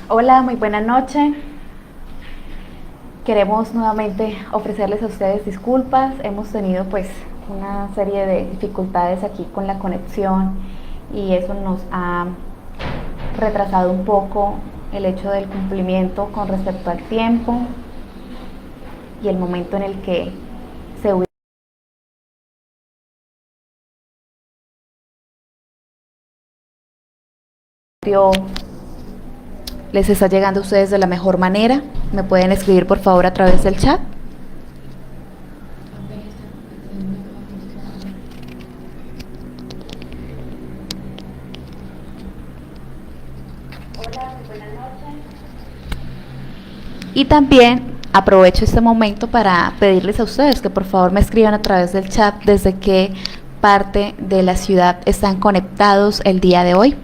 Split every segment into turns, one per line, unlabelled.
Hola, muy buena noche. Queremos nuevamente ofrecerles a ustedes disculpas. Hemos tenido pues una serie de dificultades aquí con la conexión y eso nos ha retrasado un poco el hecho del cumplimiento con respecto al tiempo y el momento en el que se audio les está llegando a ustedes de la mejor manera. Me pueden escribir por favor a través del chat. Y también aprovecho este momento para pedirles a ustedes que por favor me escriban a través del chat desde qué parte de la ciudad están conectados el día de hoy.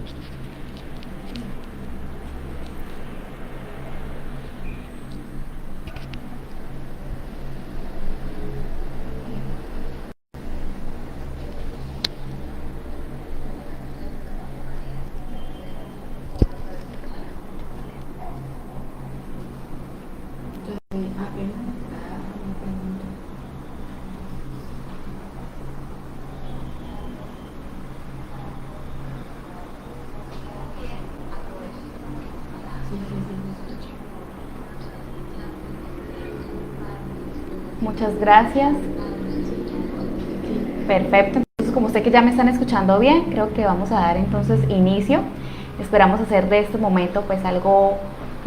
Muchas gracias. Perfecto. Entonces, como sé que ya me están escuchando bien, creo que vamos a dar entonces inicio. Esperamos hacer de este momento pues algo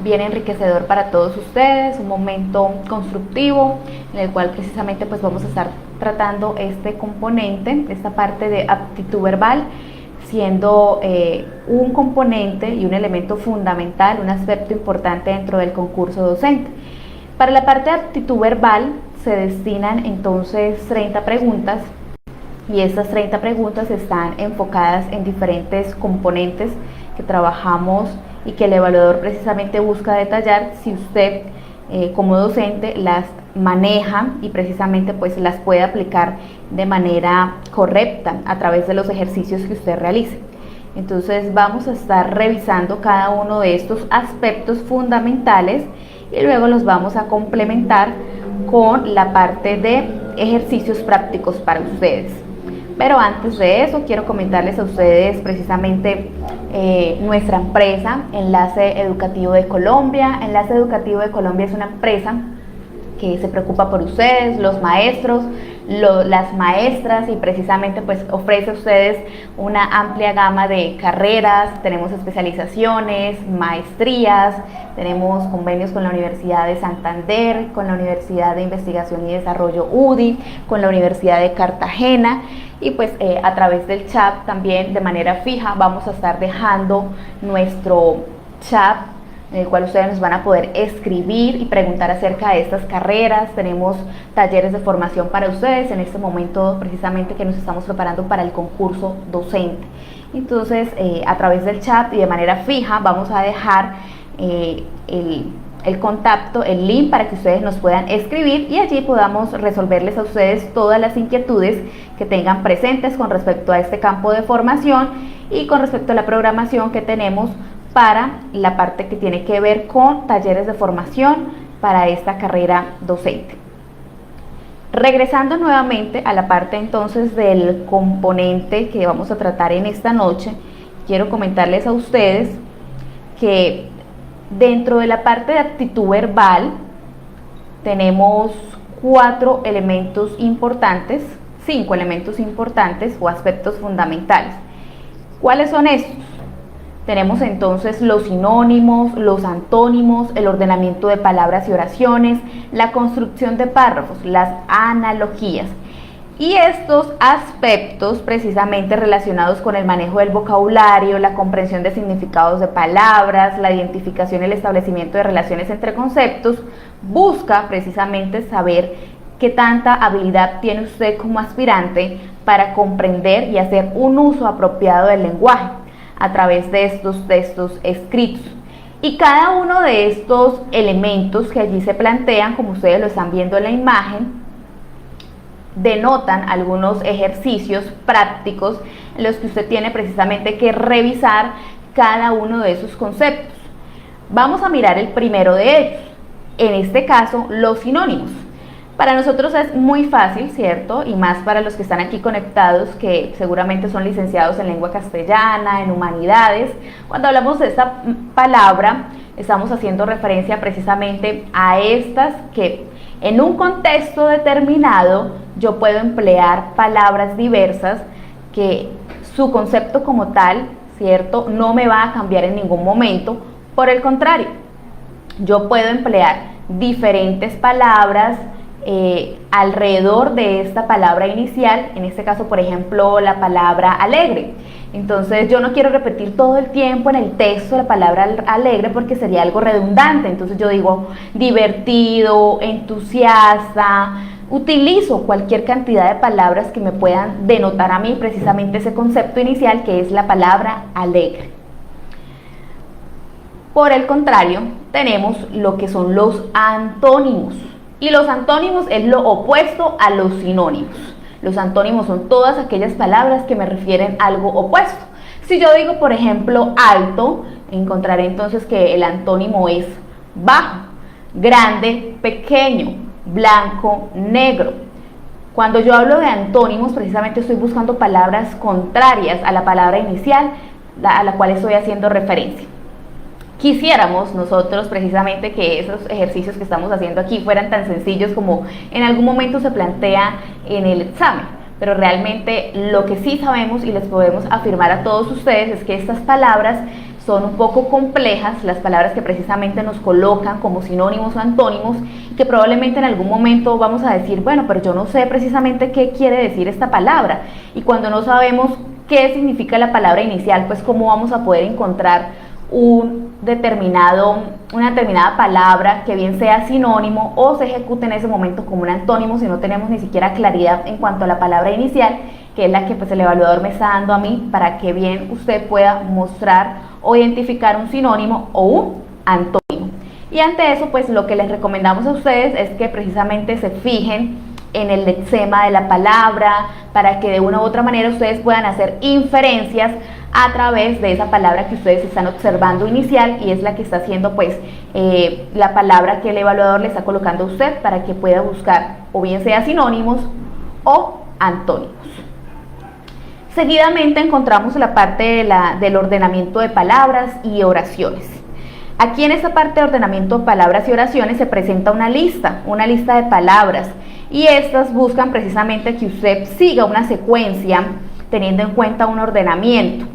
bien enriquecedor para todos ustedes, un momento constructivo en el cual precisamente pues vamos a estar tratando este componente, esta parte de aptitud verbal, siendo un componente y un elemento fundamental, un aspecto importante dentro del concurso docente. Para la parte de aptitud verbal se destinan entonces 30 preguntas y estas 30 preguntas están enfocadas en diferentes componentes que trabajamos y que el evaluador precisamente busca detallar si usted como docente las maneja y precisamente pues las puede aplicar de manera correcta a través de los ejercicios que usted realice. Entonces vamos a estar revisando cada uno de estos aspectos fundamentales y luego los vamos a complementar con la parte de ejercicios prácticos para ustedes. Pero antes de eso quiero comentarles a ustedes precisamente nuestra empresa, Enlace Educativo de Colombia. Enlace Educativo de Colombia es una empresa que se preocupa por ustedes, los maestros, las maestras, y precisamente pues ofrece a ustedes una amplia gama de carreras. Tenemos especializaciones, maestrías, tenemos convenios con la Universidad de Santander, con la Universidad de Investigación y Desarrollo UDI, con la Universidad de Cartagena, y pues a través del chat también de manera fija vamos a estar dejando nuestro chat en el cual ustedes nos van a poder escribir y preguntar acerca de estas carreras. Tenemos talleres de formación para ustedes en este momento precisamente que nos estamos preparando para el concurso docente. Entonces a través del chat y de manera fija vamos a dejar el contacto, el link para que ustedes nos puedan escribir y allí podamos resolverles a ustedes todas las inquietudes que tengan presentes con respecto a este campo de formación y con respecto a la programación que tenemos para la parte que tiene que ver con talleres de formación para esta carrera docente. Regresando nuevamente a la parte entonces del componente que vamos a tratar en esta noche, quiero comentarles a ustedes que dentro de la parte de aptitud verbal tenemos 4 elementos importantes, 5 elementos importantes o aspectos fundamentales. ¿Cuáles son estos? Tenemos entonces los sinónimos, los antónimos, el ordenamiento de palabras y oraciones, la construcción de párrafos, las analogías. Y estos aspectos precisamente relacionados con el manejo del vocabulario, la comprensión de significados de palabras, la identificación y el establecimiento de relaciones entre conceptos, busca precisamente saber qué tanta habilidad tiene usted como aspirante para comprender y hacer un uso apropiado del lenguaje a través de estos textos escritos. Y cada uno de estos elementos que allí se plantean, como ustedes lo están viendo en la imagen, denotan algunos ejercicios prácticos en los que usted tiene precisamente que revisar cada uno de esos conceptos. Vamos a mirar el primero de ellos, en este caso los sinónimos. Para nosotros es muy fácil, ¿cierto? Y más para los que están aquí conectados, que seguramente son licenciados en lengua castellana, en humanidades. Cuando hablamos de esta palabra, estamos haciendo referencia precisamente a estas que en un contexto determinado yo puedo emplear palabras diversas que su concepto como tal, ¿cierto?, no me va a cambiar en ningún momento. Por el contrario, yo puedo emplear diferentes palabras alrededor de esta palabra inicial, en este caso, por ejemplo, la palabra alegre. Entonces yo no quiero repetir todo el tiempo en el texto la palabra alegre porque sería algo redundante. Entonces yo digo divertido, entusiasta, utilizo cualquier cantidad de palabras que me puedan denotar a mí precisamente ese concepto inicial que es la palabra alegre. Por el contrario, tenemos lo que son los antónimos. Y los antónimos es lo opuesto a los sinónimos. Los antónimos son todas aquellas palabras que me refieren a algo opuesto. Si yo digo, por ejemplo, alto, encontraré entonces que el antónimo es bajo, grande, pequeño, blanco, negro. Cuando yo hablo de antónimos, precisamente estoy buscando palabras contrarias a la palabra inicial a la cual estoy haciendo referencia. Quisiéramos nosotros precisamente que esos ejercicios que estamos haciendo aquí fueran tan sencillos como en algún momento se plantea en el examen, pero realmente lo que sí sabemos y les podemos afirmar a todos ustedes es que estas palabras son un poco complejas, las palabras que precisamente nos colocan como sinónimos o antónimos, y que probablemente en algún momento vamos a decir, bueno, pero yo no sé precisamente qué quiere decir esta palabra, y cuando no sabemos qué significa la palabra inicial, pues cómo vamos a poder encontrar una determinada palabra que bien sea sinónimo o se ejecute en ese momento como un antónimo si no tenemos ni siquiera claridad en cuanto a la palabra inicial, que es la que pues el evaluador me está dando a mí para que bien usted pueda mostrar o identificar un sinónimo o un antónimo. Y ante eso pues lo que les recomendamos a ustedes es que precisamente se fijen en el lexema de la palabra para que de una u otra manera ustedes puedan hacer inferencias a través de esa palabra que ustedes están observando inicial y es la que está haciendo pues la palabra que el evaluador le está colocando a usted para que pueda buscar o bien sea sinónimos o antónimos. Seguidamente encontramos la parte del ordenamiento de palabras y oraciones. Aquí en esta parte de ordenamiento de palabras y oraciones se presenta una lista de palabras y estas buscan precisamente que usted siga una secuencia teniendo en cuenta un ordenamiento.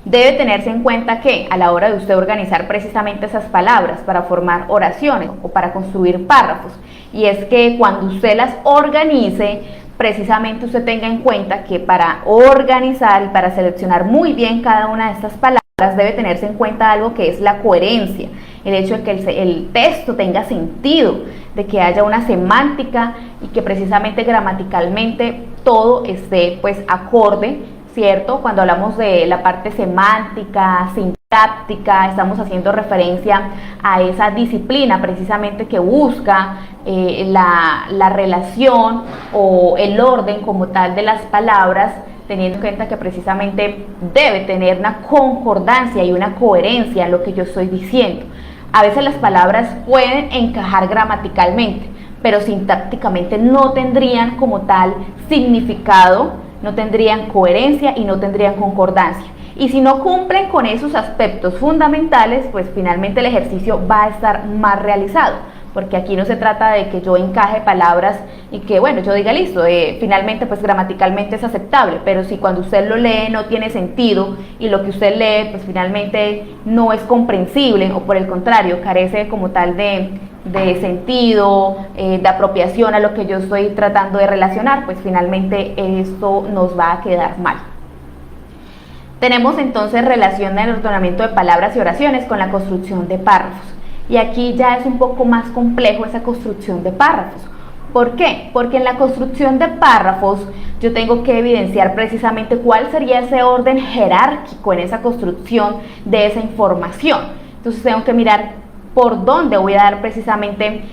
Debe tenerse en cuenta que a la hora de usted organizar precisamente esas palabras para formar oraciones o para construir párrafos, y es que cuando usted las organice, precisamente usted tenga en cuenta que para organizar y para seleccionar muy bien cada una de estas palabras debe tenerse en cuenta algo que es la coherencia, el hecho de que el texto tenga sentido, de que haya una semántica y que precisamente gramaticalmente todo esté pues acorde, ¿cierto? Cuando hablamos de la parte semántica, sintáctica, estamos haciendo referencia a esa disciplina precisamente que busca la relación o el orden como tal de las palabras, teniendo en cuenta que precisamente debe tener una concordancia y una coherencia en lo que yo estoy diciendo. A veces las palabras pueden encajar gramaticalmente, pero sintácticamente no tendrían como tal significado, no tendrían coherencia y no tendrían concordancia. Y si no cumplen con esos aspectos fundamentales, pues finalmente el ejercicio va a estar mal realizado, porque aquí no se trata de que yo encaje palabras y que, bueno, yo diga listo, finalmente pues gramaticalmente es aceptable, pero si cuando usted lo lee no tiene sentido y lo que usted lee pues finalmente no es comprensible o por el contrario carece como tal de sentido, de apropiación a lo que yo estoy tratando de relacionar, pues finalmente esto nos va a quedar mal. Tenemos entonces relación del ordenamiento de palabras y oraciones con la construcción de párrafos. Y aquí ya es un poco más complejo esa construcción de párrafos. ¿Por qué? Porque en la construcción de párrafos yo tengo que evidenciar precisamente cuál sería ese orden jerárquico en esa construcción de esa información. Entonces tengo que mirar por dónde voy a dar precisamente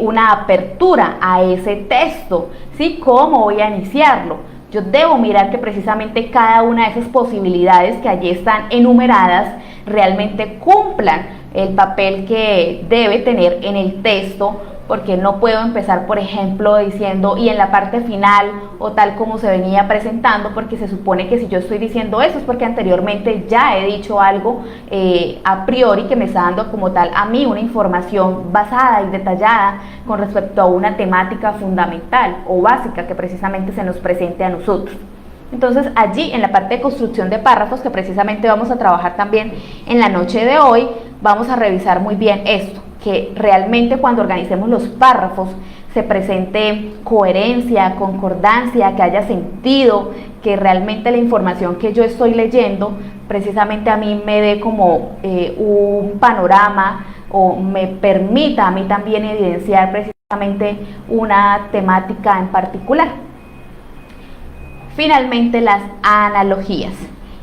una apertura a ese texto, ¿sí? ¿Cómo voy a iniciarlo? Yo debo mirar que precisamente cada una de esas posibilidades que allí están enumeradas realmente cumplan el papel que debe tener en el texto, porque no puedo empezar, por ejemplo, diciendo y en la parte final o tal como se venía presentando, porque se supone que si yo estoy diciendo eso es porque anteriormente ya he dicho algo a priori que me está dando como tal a mí una información basada y detallada con respecto a una temática fundamental o básica que precisamente se nos presente a nosotros. Entonces allí en la parte de construcción de párrafos, que precisamente vamos a trabajar también en la noche de hoy, vamos a revisar muy bien esto, que realmente cuando organicemos los párrafos se presente coherencia, concordancia, que haya sentido, que realmente la información que yo estoy leyendo precisamente a mí me dé como un panorama o me permita a mí también evidenciar precisamente una temática en particular. Finalmente, las analogías.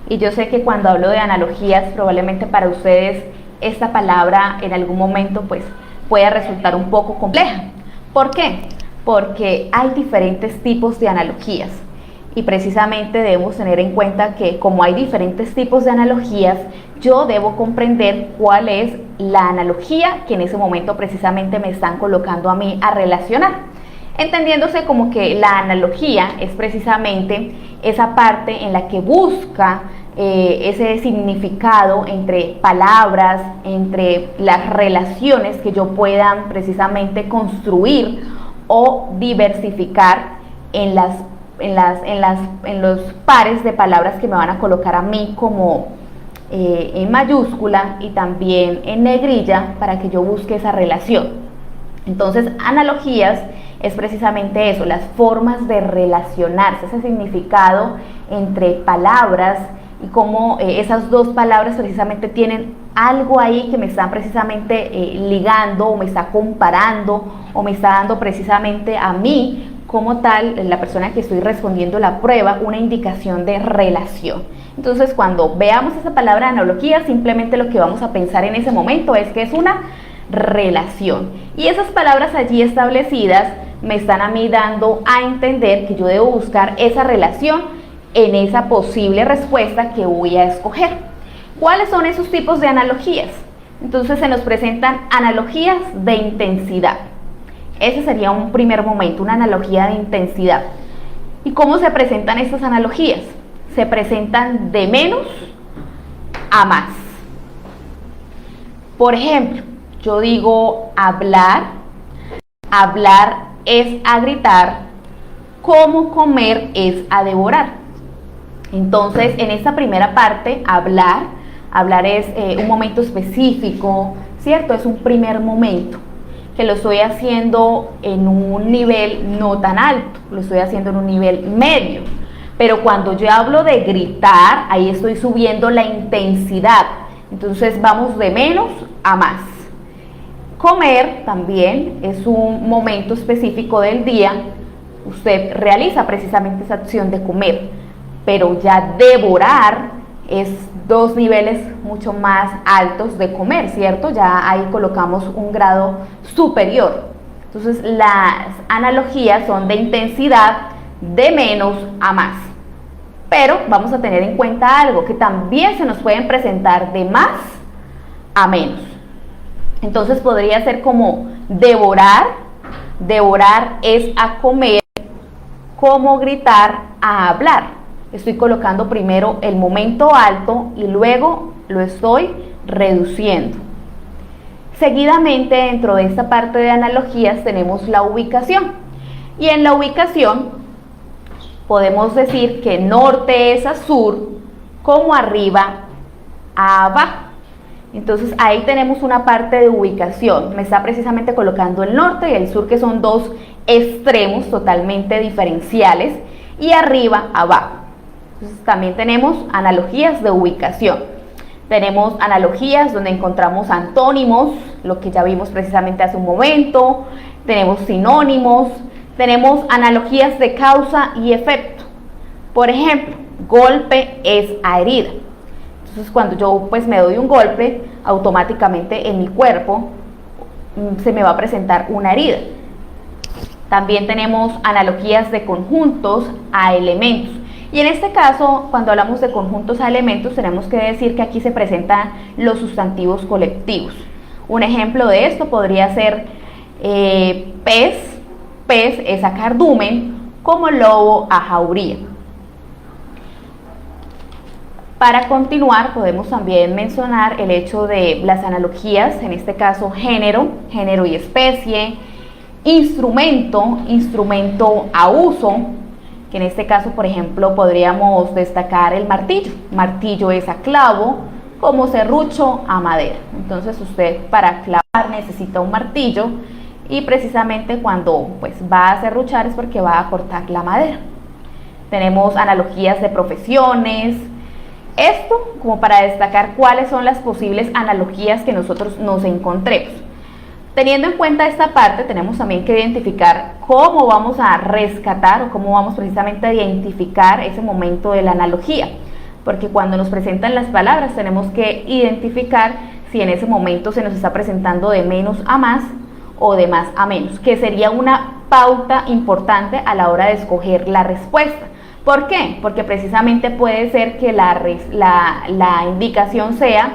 Y yo sé que cuando hablo de analogías, probablemente para ustedes esta palabra en algún momento pues puede resultar un poco compleja. ¿Por qué? Porque hay diferentes tipos de analogías y precisamente debemos tener en cuenta que como hay diferentes tipos de analogías, yo debo comprender cuál es la analogía que en ese momento precisamente me están colocando a mí a relacionar. Entendiéndose como que la analogía es precisamente esa parte en la que busca ese significado entre palabras, entre las relaciones que yo pueda precisamente construir o diversificar en los pares de palabras que me van a colocar a mí como en mayúscula y también en negrilla para que yo busque esa relación. Entonces, analogías es precisamente eso, las formas de relacionarse, ese significado entre palabras y cómo esas dos palabras precisamente tienen algo ahí que me están precisamente ligando o me está comparando o me está dando precisamente a mí como tal, la persona que estoy respondiendo la prueba, una indicación de relación. Entonces cuando veamos esa palabra analogía, simplemente lo que vamos a pensar en ese momento es que es una relación y esas palabras allí establecidas me están a mí dando a entender que yo debo buscar esa relación en esa posible respuesta que voy a escoger. ¿Cuáles son esos tipos de analogías? Entonces se nos presentan analogías de intensidad. Ese sería un primer momento, una analogía de intensidad. ¿Y cómo se presentan estas analogías? Se presentan de menos a más. Por ejemplo, yo digo hablar, hablar es a gritar, como comer es a devorar. Entonces, en esta primera parte, hablar es un momento específico, ¿cierto? Es un primer momento que lo estoy haciendo en un nivel no tan alto, lo estoy haciendo en un nivel medio. Pero cuando yo hablo de gritar, ahí estoy subiendo la intensidad. Entonces, vamos de menos a más. Comer también es un momento específico del día. Usted realiza precisamente esa acción de comer. Pero ya devorar es dos niveles mucho más altos de comer, ¿cierto? Ya ahí colocamos un grado superior. Entonces las analogías son de intensidad de menos a más. Pero vamos a tener en cuenta algo, que también se nos pueden presentar de más a menos. Entonces podría ser como devorar, devorar es a comer, como gritar a hablar. Estoy colocando primero el momento alto y luego lo estoy reduciendo. Seguidamente, dentro de esta parte de analogías tenemos la ubicación. Y en la ubicación podemos decir que norte es a sur, como arriba a abajo. Entonces ahí tenemos una parte de ubicación. Me está precisamente colocando el norte y el sur, que son dos extremos totalmente diferenciales, y arriba abajo. Entonces también tenemos analogías de ubicación. Tenemos analogías donde encontramos antónimos, lo que ya vimos precisamente hace un momento. Tenemos sinónimos. Tenemos analogías de causa y efecto. Por ejemplo, golpe es a herida. Entonces cuando yo pues me doy un golpe, automáticamente en mi cuerpo se me va a presentar una herida. También tenemos analogías de conjuntos a elementos. Y en este caso, cuando hablamos de conjuntos a elementos, tenemos que decir que aquí se presentan los sustantivos colectivos. Un ejemplo de esto podría ser pez, pez es a cardumen, como lobo a jauría. Para continuar, podemos también mencionar el hecho de las analogías, en este caso género, género y especie, instrumento, instrumento a uso, que en este caso, por ejemplo, podríamos destacar el martillo. Martillo es a clavo, como serrucho a madera. Entonces usted para clavar necesita un martillo y precisamente cuando pues va a serruchar es porque va a cortar la madera. Tenemos analogías de profesiones. Esto como para destacar cuáles son las posibles analogías que nosotros nos encontremos. Teniendo en cuenta esta parte, tenemos también que identificar cómo vamos a rescatar o cómo vamos precisamente a identificar ese momento de la analogía. Porque cuando nos presentan las palabras tenemos que identificar si en ese momento se nos está presentando de menos a más o de más a menos, que sería una pauta importante a la hora de escoger la respuesta. ¿Por qué? Porque precisamente puede ser que la indicación sea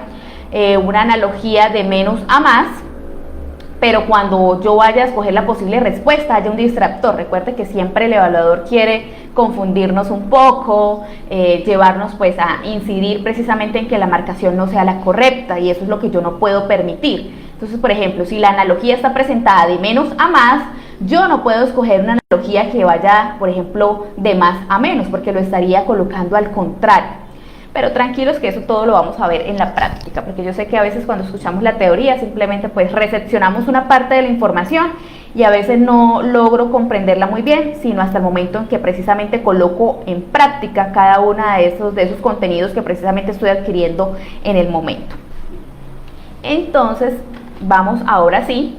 una analogía de menos a más, pero cuando yo vaya a escoger la posible respuesta haya un distractor. Recuerde que siempre el evaluador quiere confundirnos un poco, llevarnos pues a incidir precisamente en que la marcación no sea la correcta, y eso es lo que yo no puedo permitir. Entonces, por ejemplo, si la analogía está presentada de menos a más, yo no puedo escoger una analogía que vaya, por ejemplo, de más a menos, porque lo estaría colocando al contrario. Pero tranquilos que eso todo lo vamos a ver en la práctica, porque yo sé que a veces cuando escuchamos la teoría simplemente pues recepcionamos una parte de la información y a veces no logro comprenderla muy bien, sino hasta el momento en que precisamente coloco en práctica cada uno de esos contenidos que precisamente estoy adquiriendo en el momento. Entonces vamos ahora sí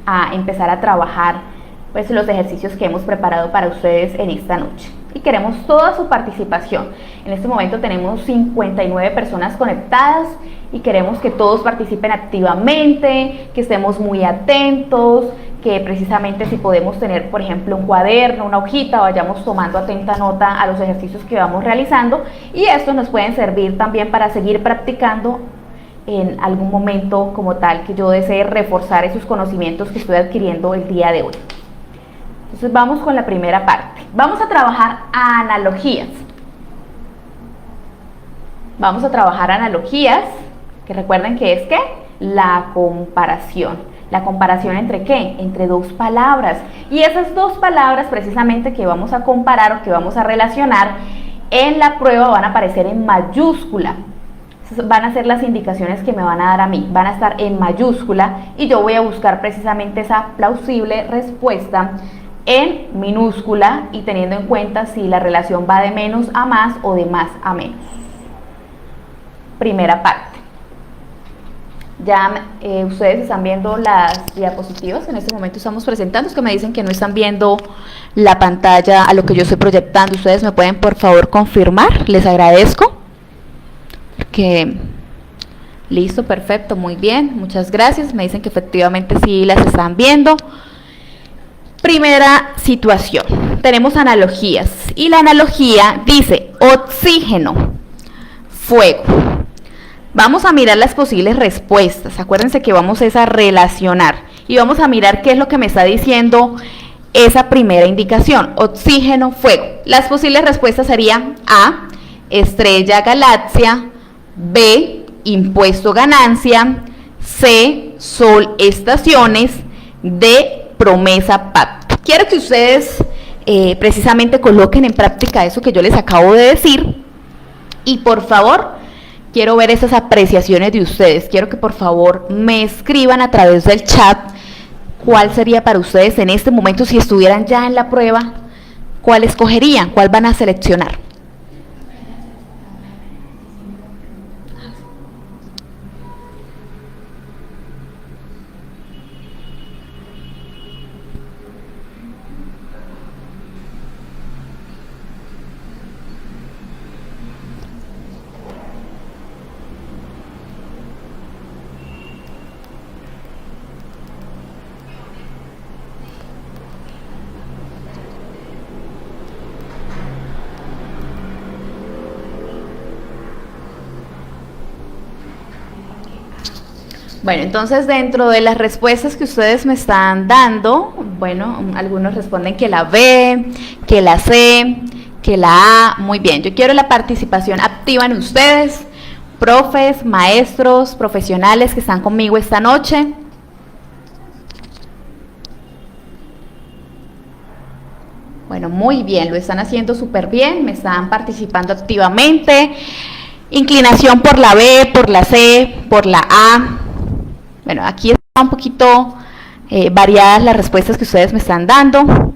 a empezar a trabajar pues los ejercicios que hemos preparado para ustedes en esta noche. Y queremos toda su participación. En este momento tenemos 59 personas conectadas y queremos que todos participen activamente, que estemos muy atentos, que precisamente si podemos tener, por ejemplo, un cuaderno, una hojita, vayamos tomando atenta nota a los ejercicios que vamos realizando, y estos nos pueden servir también para seguir practicando en algún momento como tal que yo desee reforzar esos conocimientos que estoy adquiriendo el día de hoy. Entonces vamos con la primera parte. Vamos a trabajar analogías. Vamos a trabajar analogías, que recuerden que es ¿qué? La comparación. ¿La comparación entre qué? Entre dos palabras. Y esas dos palabras precisamente que vamos a comparar o que vamos a relacionar en la prueba van a aparecer en mayúscula. Van a ser las indicaciones que me van a dar a mí, van a estar en mayúscula y yo voy a buscar precisamente esa plausible respuesta en minúscula y teniendo en cuenta si la relación va de menos a más o de más a menos. Primera parte. Ya ustedes están viendo las diapositivas que en este momento estamos presentando. Es que me dicen que no están viendo la pantalla a lo que yo estoy proyectando. Ustedes me pueden por favor confirmar, les agradezco. Listo, perfecto, muy bien, muchas gracias. Me dicen que efectivamente sí las están viendo. Primera situación, tenemos analogías y la analogía dice oxígeno, fuego. Vamos a mirar las posibles respuestas. Acuérdense que vamos a relacionar y vamos a mirar qué es lo que me está diciendo esa primera indicación, oxígeno, fuego. Las posibles respuestas serían A, estrella, galaxia; B, impuesto, ganancia; C, sol, estaciones; D, promesa, pacto. Quiero que ustedes precisamente coloquen en práctica eso que yo les acabo de decir y por favor quiero ver esas apreciaciones de ustedes. Quiero que por favor me escriban a través del chat cuál sería para ustedes en este momento, si estuvieran ya en la prueba, cuál escogerían, cuál van a seleccionar. Bueno, entonces dentro de las respuestas que ustedes me están dando, bueno, algunos responden que la B, que la C, que la A. Muy bien, yo quiero la participación activa en ustedes, profes, maestros, profesionales que están conmigo esta noche. Bueno, muy bien, lo están haciendo súper bien, me están participando activamente. Inclinación por la B, por la C, por la A. Bueno, aquí están un poquito variadas las respuestas que ustedes me están dando.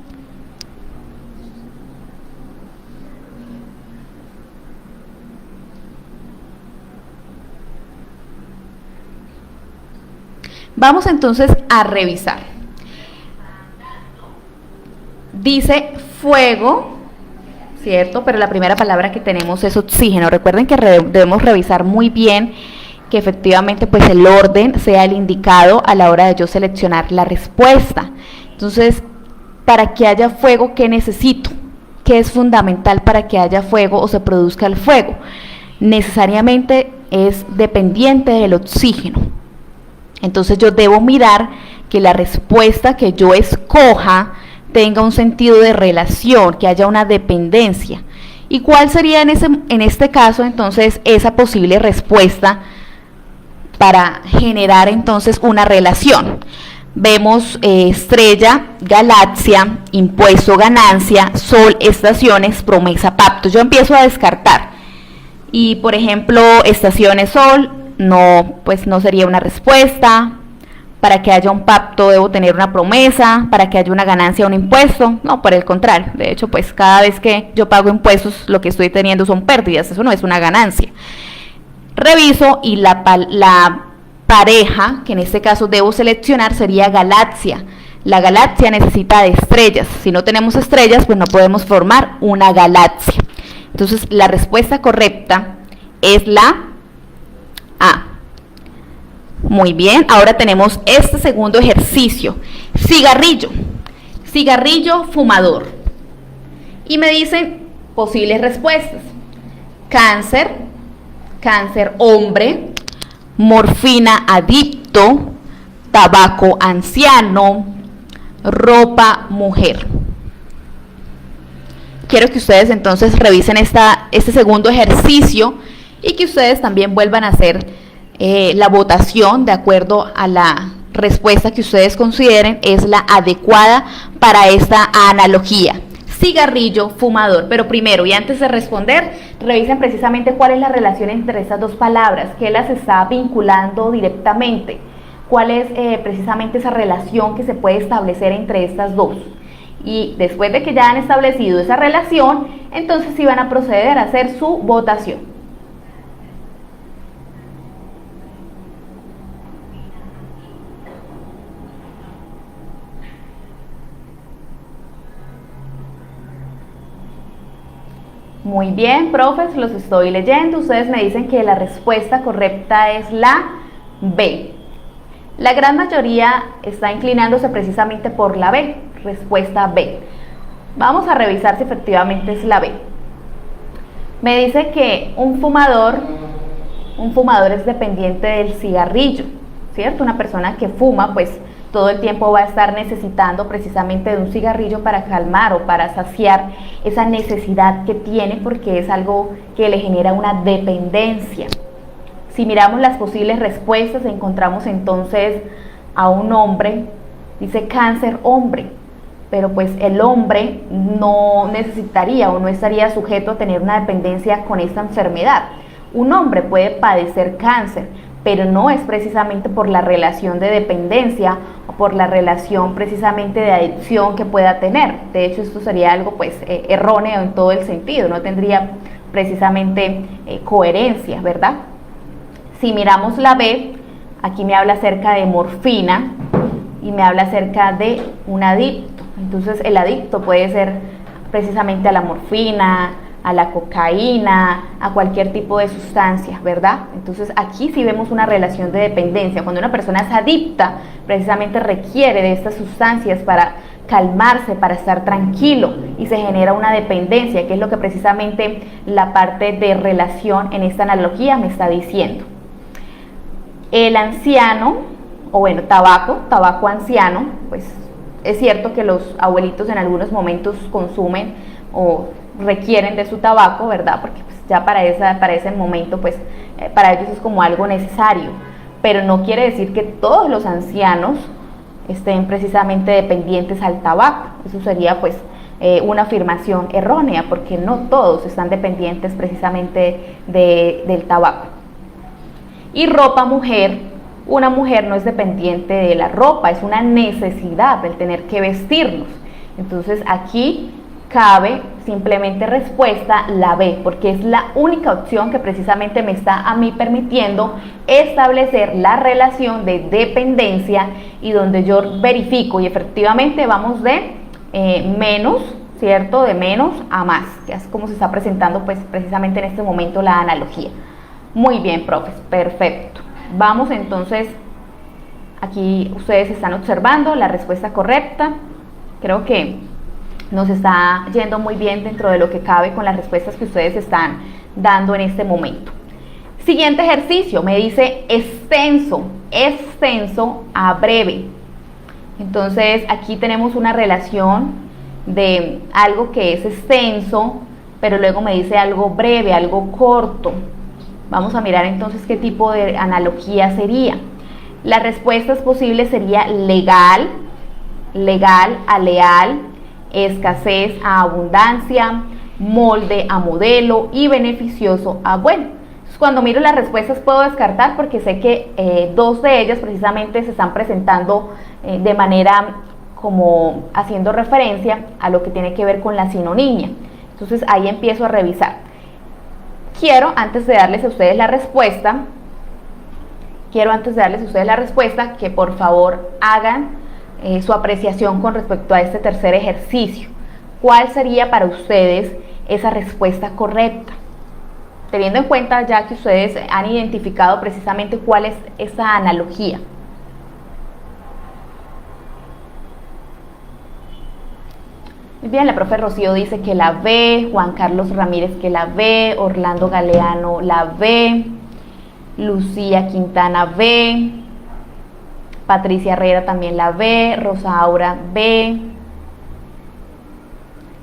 Vamos entonces a revisar. Dice fuego, ¿cierto? Pero la primera palabra que tenemos es oxígeno. Recuerden que debemos revisar muy bien que efectivamente pues el orden sea el indicado a la hora de yo seleccionar la respuesta. Entonces, para que haya fuego, ¿qué necesito? ¿Qué es fundamental para que haya fuego o se produzca el fuego? Necesariamente es dependiente del oxígeno. Entonces yo debo mirar que la respuesta que yo escoja tenga un sentido de relación, que haya una dependencia. ¿Y cuál sería en este caso entonces esa posible respuesta para generar entonces una relación? Vemos estrella, galaxia, impuesto, ganancia, sol, estaciones, promesa, pacto. Yo empiezo a descartar. Y por ejemplo, estaciones, sol, no, pues no sería una respuesta. Para que haya un pacto debo tener una promesa, para que haya una ganancia un impuesto, no, por el contrario, de hecho pues cada vez que yo pago impuestos lo que estoy teniendo son pérdidas, eso no es una ganancia. Reviso y la pareja, que en este caso debo seleccionar, sería galaxia. La galaxia necesita de estrellas, si no tenemos estrellas pues no podemos formar una galaxia. Entonces la respuesta correcta es la A. Muy bien, ahora tenemos este segundo ejercicio. Cigarrillo, cigarrillo fumador. Y me dicen posibles respuestas. Cáncer, cáncer hombre, morfina adicto, tabaco anciano, ropa mujer. Quiero que ustedes entonces revisen este segundo ejercicio y que ustedes también vuelvan a hacer la votación de acuerdo a la respuesta que ustedes consideren es la adecuada para esta analogía. Cigarrillo, fumador. Pero primero y antes de responder, revisen precisamente cuál es la relación entre estas dos palabras, qué las está vinculando directamente, cuál es precisamente esa relación que se puede establecer entre estas dos. Y después de que ya han establecido esa relación, entonces sí van a proceder a hacer su votación. Muy bien, profes, los estoy leyendo. Ustedes me dicen que la respuesta correcta es la B. La gran mayoría está inclinándose precisamente por la B, respuesta B. Vamos a revisar si efectivamente es la B. Me dice que un fumador es dependiente del cigarrillo, ¿cierto? Una persona que fuma, pues todo el tiempo va a estar necesitando precisamente de un cigarrillo para calmar o para saciar esa necesidad que tiene, porque es algo que le genera una dependencia. Si miramos las posibles respuestas, encontramos entonces a un hombre, dice cáncer hombre, pero pues el hombre no necesitaría o no estaría sujeto a tener una dependencia con esta enfermedad. Un hombre puede padecer cáncer, pero no es precisamente por la relación de dependencia o por la relación precisamente de adicción que pueda tener. De hecho, esto sería algo pues erróneo en todo el sentido, no tendría precisamente coherencia, ¿verdad? Si miramos la B, aquí me habla acerca de morfina y me habla acerca de un adicto. Entonces el adicto puede ser precisamente a la morfina, a la cocaína, a cualquier tipo de sustancia, ¿verdad? Entonces aquí sí vemos una relación de dependencia. Cuando una persona es adicta, precisamente requiere de estas sustancias para calmarse, para estar tranquilo, y se genera una dependencia, que es lo que precisamente la parte de relación en esta analogía me está diciendo. El anciano, o bueno, tabaco anciano, pues es cierto que los abuelitos en algunos momentos consumen o requieren de su tabaco, ¿verdad? Porque pues, ya para ese momento, pues para ellos es como algo necesario, pero no quiere decir que todos los ancianos estén precisamente dependientes al tabaco. Eso sería pues una afirmación errónea, porque no todos están dependientes precisamente del tabaco. Y ropa mujer, una mujer no es dependiente de la ropa, es una necesidad el tener que vestirnos. Entonces aquí cabe simplemente respuesta la B, porque es la única opción que precisamente me está a mí permitiendo establecer la relación de dependencia y donde yo verifico y efectivamente vamos de menos, ¿cierto? De menos a más, que es como se está presentando pues precisamente en este momento la analogía. Muy bien, profes, perfecto. Vamos entonces, aquí ustedes están observando la respuesta correcta. Creo que nos está yendo muy bien dentro de lo que cabe con las respuestas que ustedes están dando en este momento. Siguiente ejercicio, me dice extenso a breve. Entonces aquí tenemos una relación de algo que es extenso, pero luego me dice algo breve, algo corto. Vamos a mirar entonces qué tipo de analogía sería. Las respuestas posibles sería legal a leal, escasez a abundancia, molde a modelo y beneficioso a bueno. Entonces, cuando miro las respuestas puedo descartar porque sé que dos de ellas precisamente se están presentando de manera como haciendo referencia a lo que tiene que ver con la sinonimia. Entonces ahí empiezo a revisar. Quiero, antes de darles a ustedes la respuesta, que por favor hagan su apreciación con respecto a este tercer ejercicio. ¿Cuál sería para ustedes esa respuesta correcta? Teniendo en cuenta ya que ustedes han identificado precisamente cuál es esa analogía. Muy bien, la profe Rocío dice que la B, Juan Carlos Ramírez que la B, Orlando Galeano la B, Lucía Quintana B, Patricia Herrera también la B, Rosa Aura B,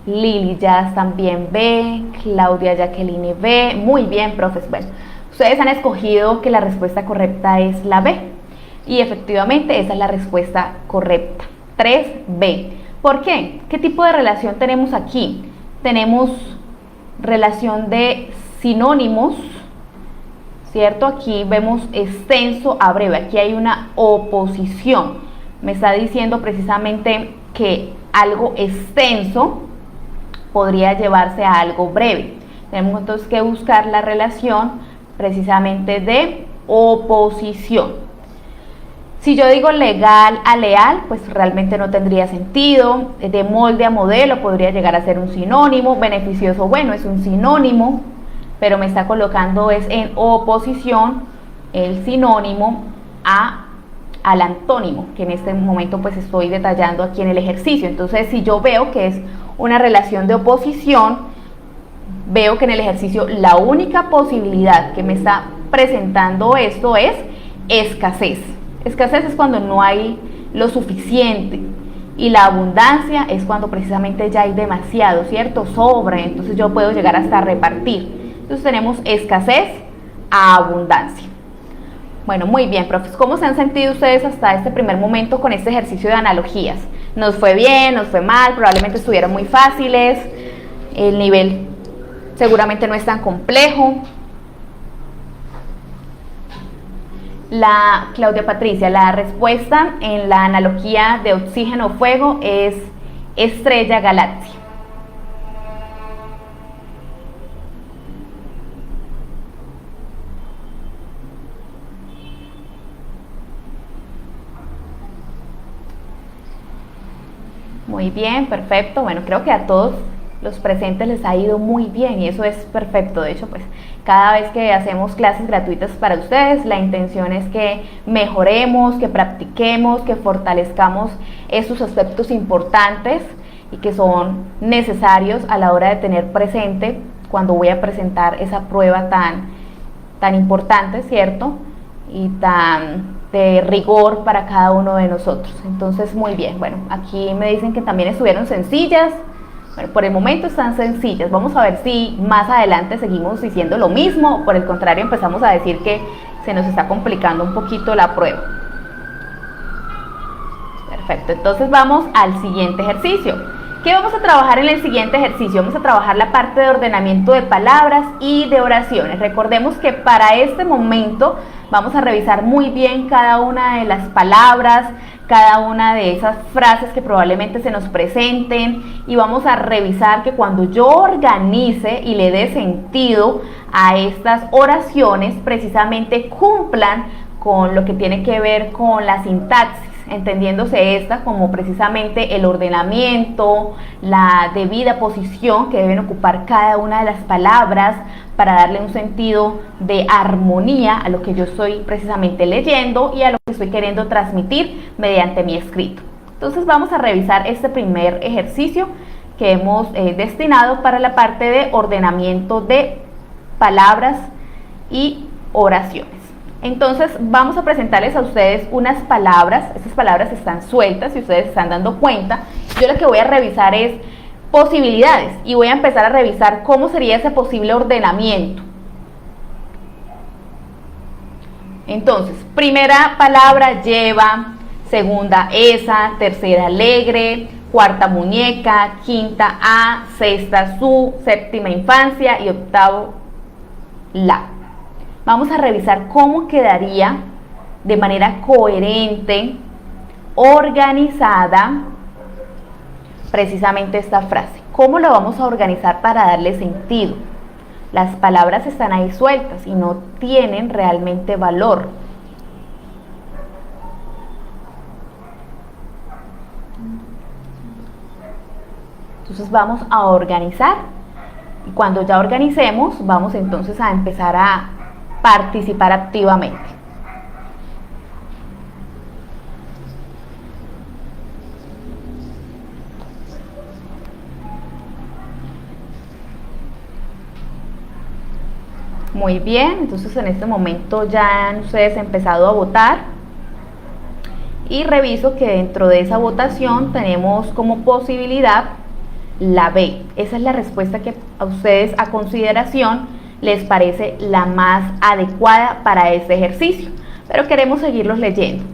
Lili Jazz también B, Claudia Jacqueline B. Muy bien, profes. Bueno, ustedes han escogido que la respuesta correcta es la B y efectivamente esa es la respuesta correcta, 3B. ¿Por qué? ¿Qué tipo de relación tenemos aquí? Tenemos relación de sinónimos, ¿cierto? Aquí vemos extenso a breve, aquí hay una oposición. Me está diciendo precisamente que algo extenso podría llevarse a algo breve. Tenemos entonces que buscar la relación precisamente de oposición. Si yo digo legal a leal, pues realmente no tendría sentido. De molde a modelo podría llegar a ser un sinónimo. Beneficioso, bueno, es un sinónimo, pero me está colocando es en oposición el sinónimo al antónimo, que en este momento pues estoy detallando aquí en el ejercicio. Entonces, si yo veo que es una relación de oposición, veo que en el ejercicio la única posibilidad que me está presentando esto es escasez. Escasez es cuando no hay lo suficiente y la abundancia es cuando precisamente ya hay demasiado, ¿cierto? Sobra, entonces yo puedo llegar hasta repartir. Entonces tenemos escasez a abundancia. Bueno, muy bien, profes. ¿Cómo se han sentido ustedes hasta este primer momento con este ejercicio de analogías? ¿Nos fue bien? ¿Nos fue mal? Probablemente estuvieron muy fáciles. El nivel seguramente no es tan complejo. Claudia Patricia, la respuesta en la analogía de oxígeno-fuego es estrella-galaxia. Muy bien, perfecto. Bueno, creo que a todos los presentes les ha ido muy bien y eso es perfecto. De hecho, pues cada vez que hacemos clases gratuitas para ustedes, la intención es que mejoremos, que practiquemos, que fortalezcamos esos aspectos importantes y que son necesarios a la hora de tener presente cuando voy a presentar esa prueba tan importante, ¿cierto? y tan de rigor para cada uno de nosotros. Entonces, muy bien. Bueno, aquí me dicen que también estuvieron sencillas. Bueno, por el momento están sencillas. Vamos a ver si más adelante seguimos diciendo lo mismo. Por el contrario, empezamos a decir que se nos está complicando un poquito la prueba. Perfecto. Entonces vamos al siguiente ejercicio. ¿Qué vamos a trabajar en el siguiente ejercicio? Vamos a trabajar la parte de ordenamiento de palabras y de oraciones. Recordemos que para este momento vamos a revisar muy bien cada una de las palabras, cada una de esas frases que probablemente se nos presenten, y vamos a revisar que cuando yo organice y le dé sentido a estas oraciones, precisamente cumplan con lo que tiene que ver con la sintaxis, entendiéndose esta como precisamente el ordenamiento, la debida posición que deben ocupar cada una de las palabras para darle un sentido de armonía a lo que yo estoy precisamente leyendo y a lo que estoy queriendo transmitir mediante mi escrito. Entonces vamos a revisar este primer ejercicio que hemos destinado para la parte de ordenamiento de palabras y oraciones. Entonces vamos a presentarles a ustedes unas palabras. Estas palabras están sueltas, si ustedes se están dando cuenta. Yo lo que voy a revisar es posibilidades y voy a empezar a revisar cómo sería ese posible ordenamiento. Entonces, primera palabra lleva, segunda esa, tercera alegre, cuarta muñeca, quinta a, sexta su, séptima infancia y octavo la. Vamos a revisar cómo quedaría de manera coherente, organizada, precisamente esta frase. ¿Cómo lo vamos a organizar para darle sentido? Las palabras están ahí sueltas y no tienen realmente valor. Entonces vamos a organizar, y cuando ya organicemos vamos entonces a empezar a participar activamente. Muy bien, entonces en este momento ya han ustedes empezado a votar y reviso que dentro de esa votación tenemos como posibilidad la B. Esa es la respuesta que a ustedes a consideración les parece la más adecuada para este ejercicio, pero queremos seguirlos leyendo.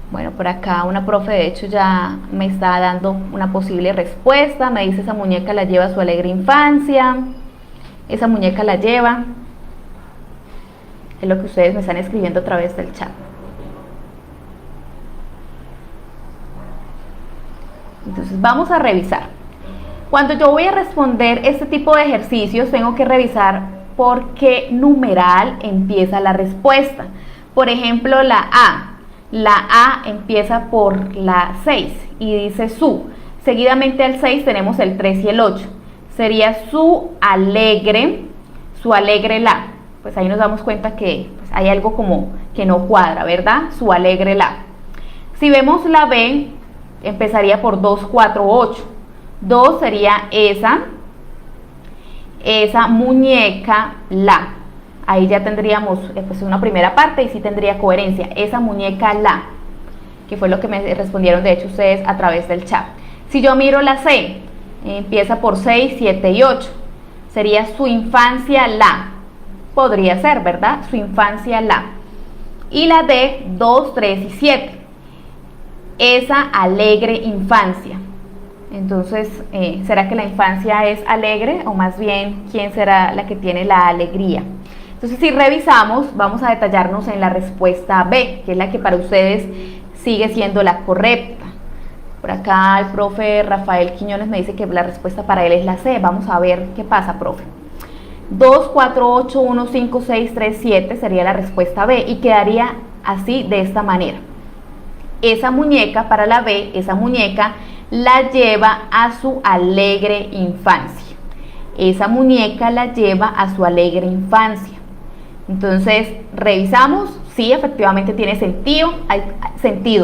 Bueno, por acá una profe de hecho ya me está dando una posible respuesta. Me dice: esa muñeca la lleva su alegre infancia. Esa muñeca la lleva. Es lo que ustedes me están escribiendo a través del chat. Entonces vamos a revisar. Cuando yo voy a responder este tipo de ejercicios, tengo que revisar por qué numeral empieza la respuesta. Por ejemplo, la A. La A empieza por la 6 y dice su. Seguidamente al 6 tenemos el 3 y el 8. Sería su alegre la. Pues ahí nos damos cuenta que pues, hay algo como que no cuadra, ¿verdad? Su alegre la. Si vemos la B, empezaría por 2, 4, 8. 2 sería esa muñeca la. Ahí ya tendríamos pues una primera parte y sí tendría coherencia. Esa muñeca la, que fue lo que me respondieron de hecho ustedes a través del chat. Si yo miro la C, empieza por 6, 7 y 8. Sería su infancia la. Podría ser, ¿verdad? Su infancia la. Y la D, 2, 3 y 7. Esa alegre infancia. Entonces, ¿será que la infancia es alegre o más bien quién será la que tiene la alegría? Entonces, si revisamos, vamos a detallarnos en la respuesta B, que es la que para ustedes sigue siendo la correcta. Por acá el profe Rafael Quiñones me dice que la respuesta para él es la C. Vamos a ver qué pasa, profe. 2, 4, 8, 1, 5, 6, 3, 7 sería la respuesta B y quedaría así, de esta manera. Esa muñeca, para la B, esa muñeca la lleva a su alegre infancia. Esa muñeca la lleva a su alegre infancia. Entonces, revisamos, sí, efectivamente tiene sentido,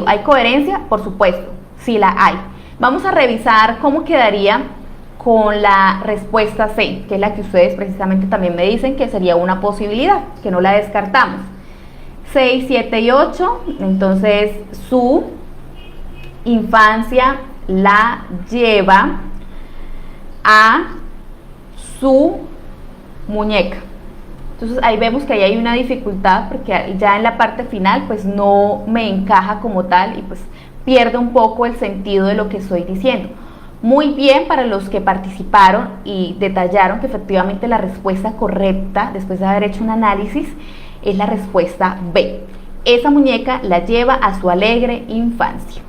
hay coherencia, por supuesto, sí la hay. Vamos a revisar cómo quedaría con la respuesta C, que es la que ustedes precisamente también me dicen que sería una posibilidad, que no la descartamos. 6, 7 y 8, entonces su infancia la lleva a su muñeca. Entonces ahí vemos que ahí hay una dificultad porque ya en la parte final pues no me encaja como tal y pues pierde un poco el sentido de lo que estoy diciendo. Muy bien para los que participaron y detallaron que efectivamente la respuesta correcta, después de haber hecho un análisis, es la respuesta B. Esa muñeca la lleva a su alegre infancia.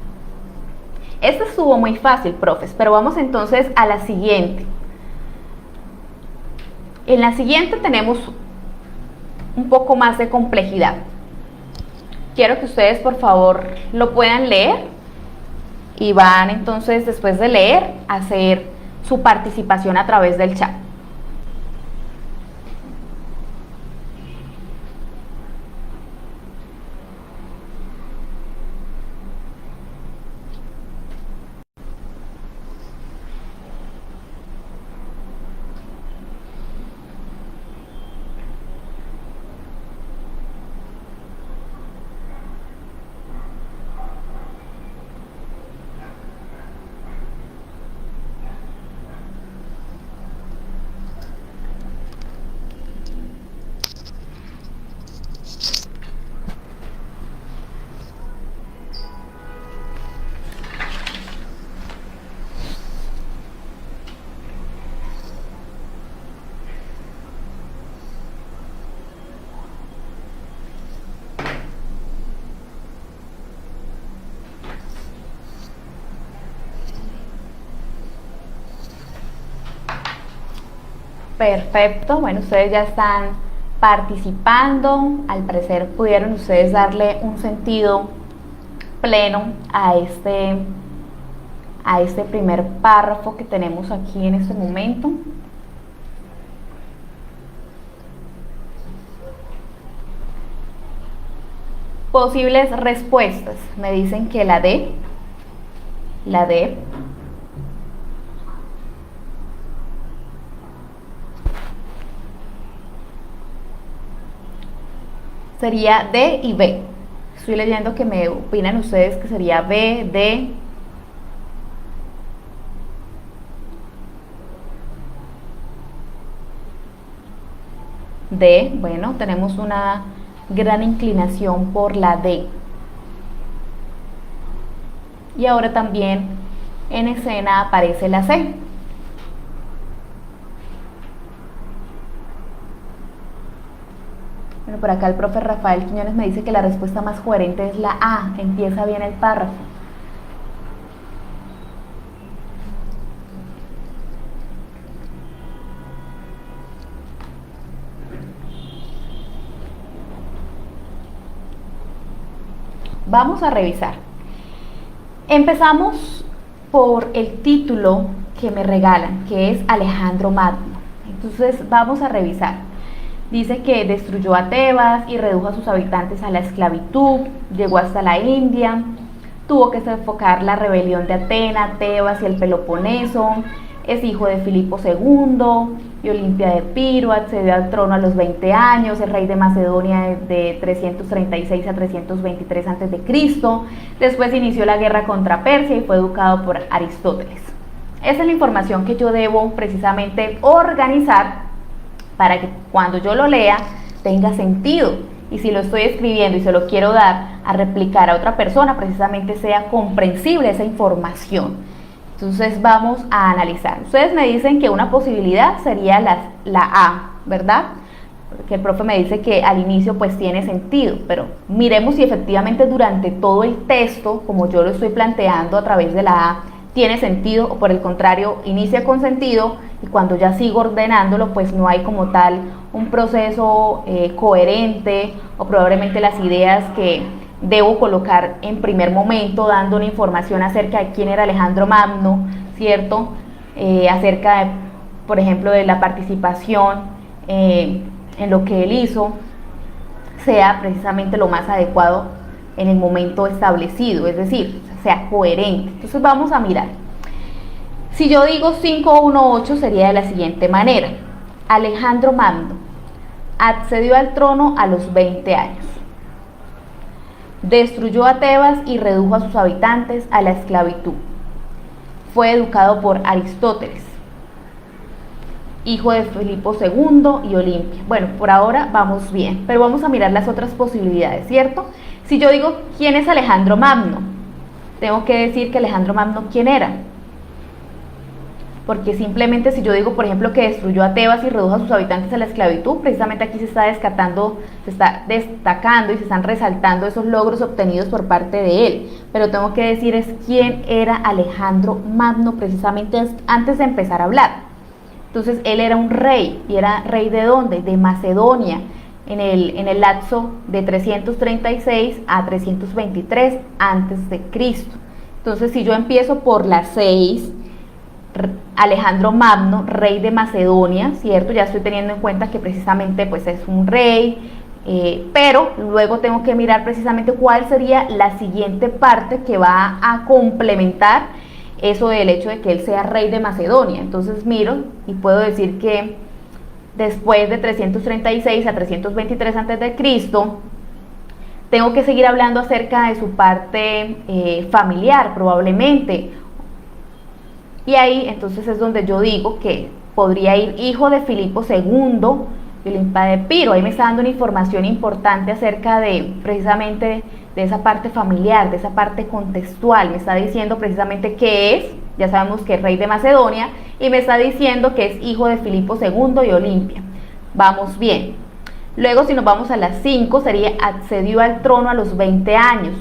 Esta estuvo muy fácil, profes, pero vamos entonces a la siguiente. En la siguiente tenemos un poco más de complejidad. Quiero que ustedes por favor lo puedan leer y van entonces después de leer a hacer su participación a través del chat. Perfecto, bueno, ustedes ya están participando, al parecer pudieron ustedes darle un sentido pleno a este primer párrafo que tenemos aquí en este momento. Posibles respuestas, me dicen que la D, sería D y B. Estoy leyendo que me opinan ustedes que sería B, D. D, bueno, tenemos una gran inclinación por la D. Y ahora también en escena aparece la C. Bueno, por acá el profe Rafael Quiñones me dice que la respuesta más coherente es la A, empieza bien el párrafo. Vamos a revisar. Empezamos por el título que me regalan, que es Alejandro Magno. Entonces vamos a revisar. Dice que destruyó a Tebas y redujo a sus habitantes a la esclavitud, llegó hasta la India, tuvo que sofocar la rebelión de Atena, Tebas y el Peloponeso, es hijo de Filipo II y Olimpia de Epiro, accedió al trono a los 20 años, el rey de Macedonia de 336 a 323 a.C., después inició la guerra contra Persia y fue educado por Aristóteles. Esa es la información que yo debo precisamente organizar para que cuando yo lo lea tenga sentido, y si lo estoy escribiendo y se lo quiero dar a replicar a otra persona, precisamente sea comprensible esa información. Entonces vamos a analizar. Ustedes me dicen que una posibilidad sería la A, ¿verdad? Porque el profe me dice que al inicio pues tiene sentido, pero miremos si efectivamente durante todo el texto, como yo lo estoy planteando a través de la A, tiene sentido, o por el contrario, inicia con sentido y cuando ya sigo ordenándolo, pues no hay como tal un proceso coherente, o probablemente las ideas que debo colocar en primer momento, dando una información acerca de quién era Alejandro Magno, ¿cierto? Acerca de, por ejemplo, de la participación en lo que él hizo, sea precisamente lo más adecuado en el momento establecido, es decir, sea coherente. Entonces vamos a mirar. Si yo digo 518 sería de la siguiente manera. Alejandro Magno accedió al trono a los 20 años. Destruyó a Tebas y redujo a sus habitantes a la esclavitud. Fue educado por Aristóteles, hijo de Filipo II y Olimpia. Bueno, por ahora vamos bien, pero vamos a mirar las otras posibilidades, ¿cierto? Si yo digo, ¿quién es Alejandro Magno? Tengo que decir que Alejandro Magno, ¿quién era? Porque simplemente si yo digo, por ejemplo, que destruyó a Tebas y redujo a sus habitantes a la esclavitud, precisamente aquí se está destacando y se están resaltando esos logros obtenidos por parte de él. Pero tengo que decir es quién era Alejandro Magno precisamente antes de empezar a hablar. Entonces él era un rey, y era rey ¿de dónde? De Macedonia, en el lapso de 336 a 323 antes de Cristo. Entonces si yo empiezo por las 6, Alejandro Magno, rey de Macedonia, ¿cierto? Ya estoy teniendo en cuenta que precisamente pues es un rey, pero luego tengo que mirar precisamente cuál sería la siguiente parte que va a complementar eso del hecho de que él sea rey de Macedonia. Entonces miro y puedo decir que después de 336 a 323 a.C., tengo que seguir hablando acerca de su parte familiar probablemente. Y ahí entonces es donde yo digo que podría ir hijo de Filipo II y Olimpia de Epiro. Ahí me está dando una información importante acerca de precisamente de esa parte familiar, de esa parte contextual. Me está diciendo precisamente que es, ya sabemos que es rey de Macedonia, y me está diciendo que es hijo de Filipo II y Olimpia. Vamos bien. Luego si nos vamos a las 5 sería accedió al trono a los 20 años.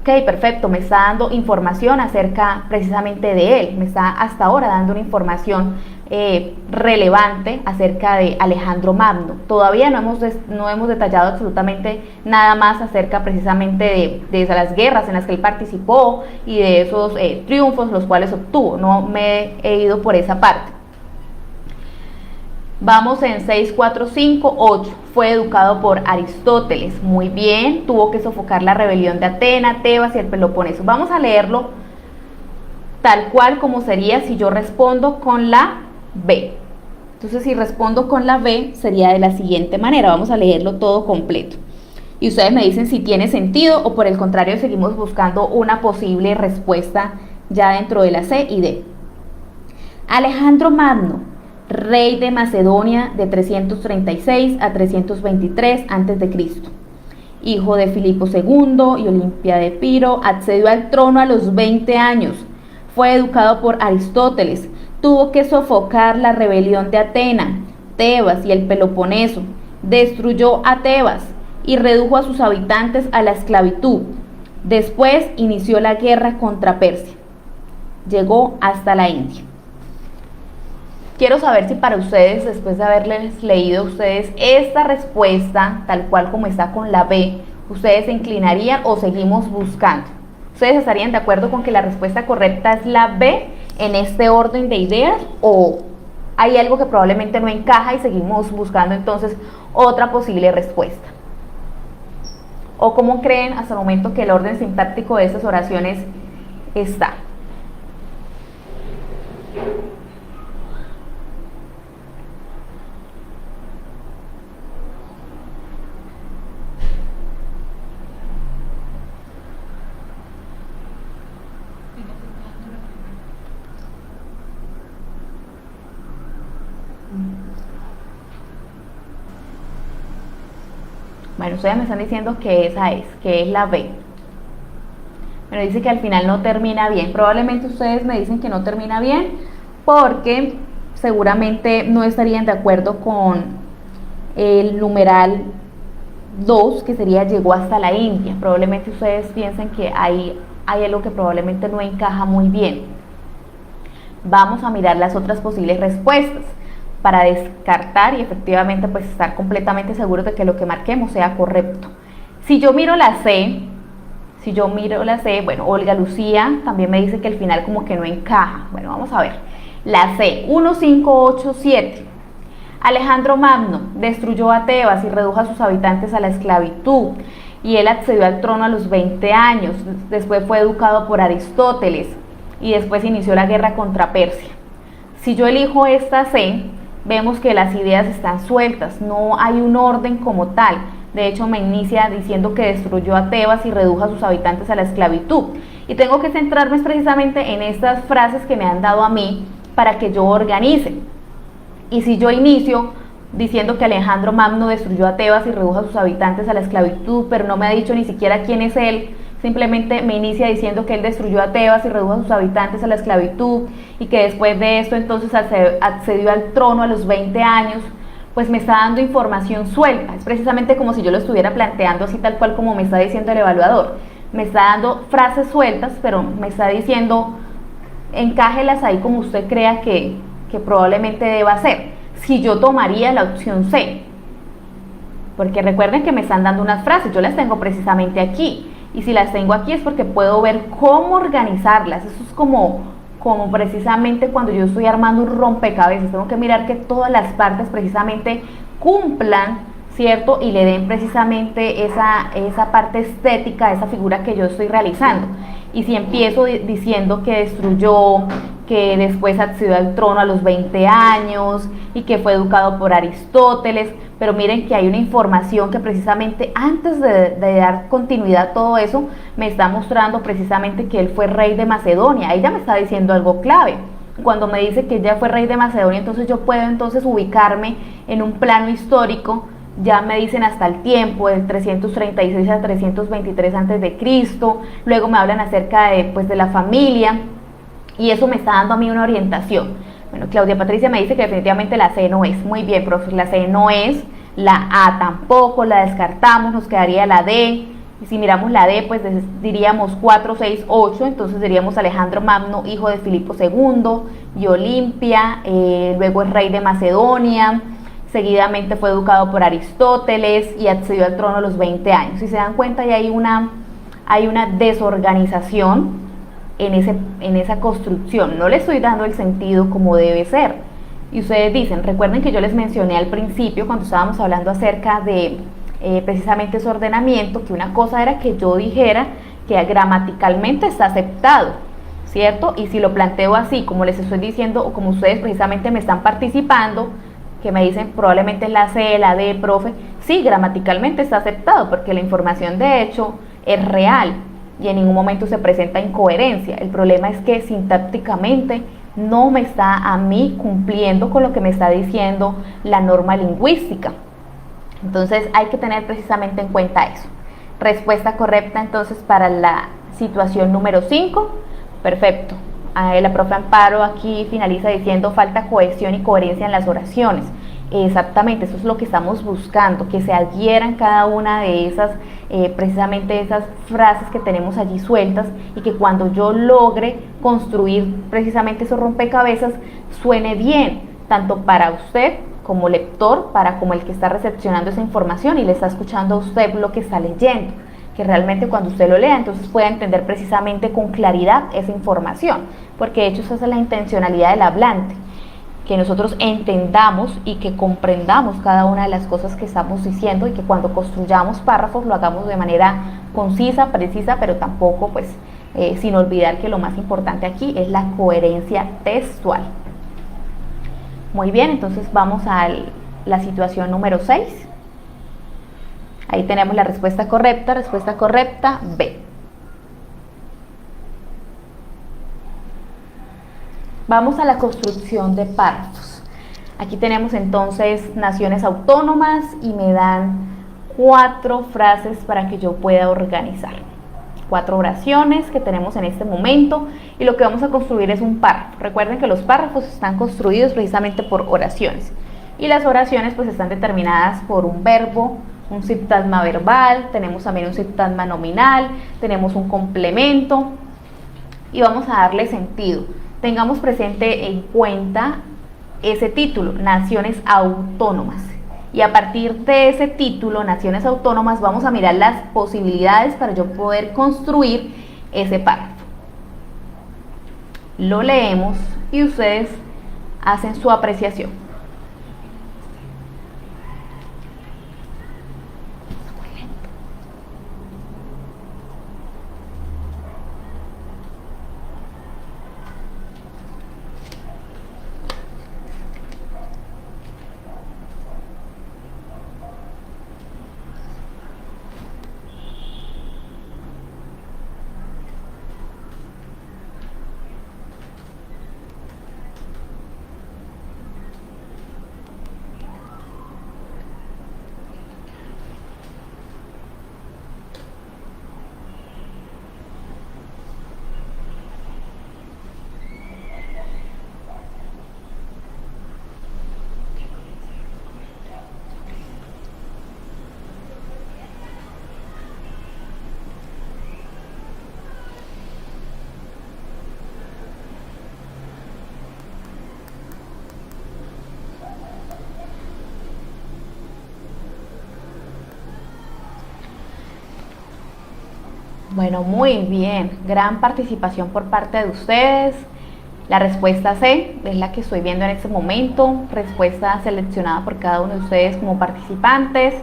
Ok, perfecto, me está dando información acerca precisamente de él, me está hasta ahora dando una información relevante acerca de Alejandro Magno. Todavía no hemos detallado absolutamente nada más acerca precisamente de las guerras en las que él participó y de esos triunfos los cuales obtuvo. No me he ido por esa parte. Vamos en 6, 4, 5, 8. Fue educado por Aristóteles. Muy bien. Tuvo que sofocar la rebelión de Atena, Tebas y el Peloponeso. Vamos a leerlo tal cual como sería si yo respondo con la B. Entonces, si respondo con la B, sería de la siguiente manera. Vamos a leerlo todo completo. Y ustedes me dicen si tiene sentido o por el contrario seguimos buscando una posible respuesta ya dentro de la C y D. Alejandro Magno, rey de Macedonia de 336 a 323 a.C., hijo de Filipo II y Olimpia de Epiro, accedió al trono a los 20 años, fue educado por Aristóteles, tuvo que sofocar la rebelión de Atena, Tebas y el Peloponeso, destruyó a Tebas y redujo a sus habitantes a la esclavitud. Después inició la guerra contra Persia, llegó hasta la India. Quiero saber si para ustedes, después de haberles leído ustedes esta respuesta, tal cual como está con la B, ustedes se inclinarían o seguimos buscando. ¿Ustedes estarían de acuerdo con que la respuesta correcta es la B en este orden de ideas? ¿O hay algo que probablemente no encaja y seguimos buscando entonces otra posible respuesta? ¿O cómo creen hasta el momento que el orden sintáctico de estas oraciones está? Bueno, ustedes me están diciendo que esa es, que es la B. Me dice que al final no termina bien. Probablemente ustedes me dicen que no termina bien porque seguramente no estarían de acuerdo con el numeral 2, que sería llegó hasta la India. Probablemente ustedes piensen que hay algo que probablemente no encaja muy bien. Vamos a mirar las otras posibles respuestas para descartar y efectivamente pues estar completamente seguros de que lo que marquemos sea correcto. Si yo miro la C, bueno, Olga Lucía también me dice que el final como que no encaja. Bueno, vamos a ver. La C, 1, 5, 8, 7. Alejandro Magno destruyó a Tebas y redujo a sus habitantes a la esclavitud, y él accedió al trono a los 20 años. Después fue educado por Aristóteles y después inició la guerra contra Persia. Si yo elijo esta C, vemos que las ideas están sueltas, no hay un orden como tal. De hecho, me inicia diciendo que destruyó a Tebas y redujo a sus habitantes a la esclavitud. Y tengo que centrarme precisamente en estas frases que me han dado a mí para que yo organice. Y si yo inicio diciendo que Alejandro Magno destruyó a Tebas y redujo a sus habitantes a la esclavitud, pero no me ha dicho ni siquiera quién es él, simplemente me inicia diciendo que él destruyó a Tebas y redujo a sus habitantes a la esclavitud y que después de esto entonces accedió al trono a los 20 años, pues me está dando información suelta. Es precisamente como si yo lo estuviera planteando así tal cual como me está diciendo el evaluador. Me está dando frases sueltas, pero me está diciendo, encájelas ahí como usted crea que probablemente deba ser. Si yo tomaría la opción C, porque recuerden que me están dando unas frases, yo las tengo precisamente aquí, y si las tengo aquí es porque puedo ver cómo organizarlas. Eso es como precisamente cuando yo estoy armando un rompecabezas, tengo que mirar que todas las partes precisamente cumplan, ¿cierto? Y le den precisamente esa parte estética, esa figura que yo estoy realizando. Y si empiezo diciendo que destruyó, que después accedió al trono a los 20 años y que fue educado por Aristóteles, pero miren que hay una información que precisamente antes de dar continuidad a todo eso, me está mostrando precisamente que él fue rey de Macedonia. Ahí ya me está diciendo algo clave. Cuando me dice que ya fue rey de Macedonia, entonces yo puedo entonces ubicarme en un plano histórico. Ya me dicen hasta el tiempo, del 336 a 323 a.C., luego me hablan acerca de la familia, y eso me está dando a mí una orientación. Bueno, Claudia Patricia me dice que definitivamente la C no es. Muy bien, profe, la C no es, la A tampoco, la descartamos, nos quedaría la D. Y si miramos la D, pues diríamos 4, 6, 8, entonces diríamos Alejandro Magno, hijo de Filipo II, y Olimpia, luego es rey de Macedonia. Seguidamente fue educado por Aristóteles y accedió al trono a los 20 años. Si se dan cuenta, ya hay una desorganización en esa construcción. No le estoy dando el sentido como debe ser. Y ustedes dicen, recuerden que yo les mencioné al principio, cuando estábamos hablando acerca de precisamente ese ordenamiento, que una cosa era que yo dijera que gramaticalmente está aceptado, ¿cierto? Y si lo planteo así, como les estoy diciendo, o como ustedes precisamente me están participando, que me dicen probablemente es la C, la D, profe, sí, gramaticalmente está aceptado, porque la información de hecho es real y en ningún momento se presenta incoherencia. El problema es que sintácticamente no me está a mí cumpliendo con lo que me está diciendo la norma lingüística. Entonces hay que tener precisamente en cuenta eso. Respuesta correcta entonces para la situación número 5. Perfecto. La profe Amparo aquí finaliza diciendo falta cohesión y coherencia en las oraciones. Exactamente, eso es lo que estamos buscando, que se adhieran cada una de esas, precisamente esas frases que tenemos allí sueltas, y que cuando yo logre construir precisamente esos rompecabezas suene bien, tanto para usted como lector, como el que está recepcionando esa información y le está escuchando a usted lo que está leyendo, que realmente cuando usted lo lea entonces pueda entender precisamente con claridad esa información, porque de hecho esa es la intencionalidad del hablante, que nosotros entendamos y que comprendamos cada una de las cosas que estamos diciendo, y que cuando construyamos párrafos lo hagamos de manera concisa, precisa, pero tampoco pues sin olvidar que lo más importante aquí es la coherencia textual. Muy bien, entonces vamos a la situación número 6. Ahí tenemos la respuesta correcta B. Vamos a la construcción de párrafos. Aquí tenemos entonces naciones autónomas y me dan 4 frases para que yo pueda organizar. 4 oraciones que tenemos en este momento, y lo que vamos a construir es un párrafo. Recuerden que los párrafos están construidos precisamente por oraciones, y las oraciones pues están determinadas por un verbo, un sintagma verbal, tenemos también un sintagma nominal, tenemos un complemento, y vamos a darle sentido. Tengamos presente en cuenta ese título, Naciones Autónomas, y a partir de ese título, Naciones Autónomas, vamos a mirar las posibilidades para yo poder construir ese párrafo. Lo leemos y ustedes hacen su apreciación. Bueno, muy bien. Gran participación por parte de ustedes. La respuesta C es la que estoy viendo en este momento. Respuesta seleccionada por cada uno de ustedes como participantes.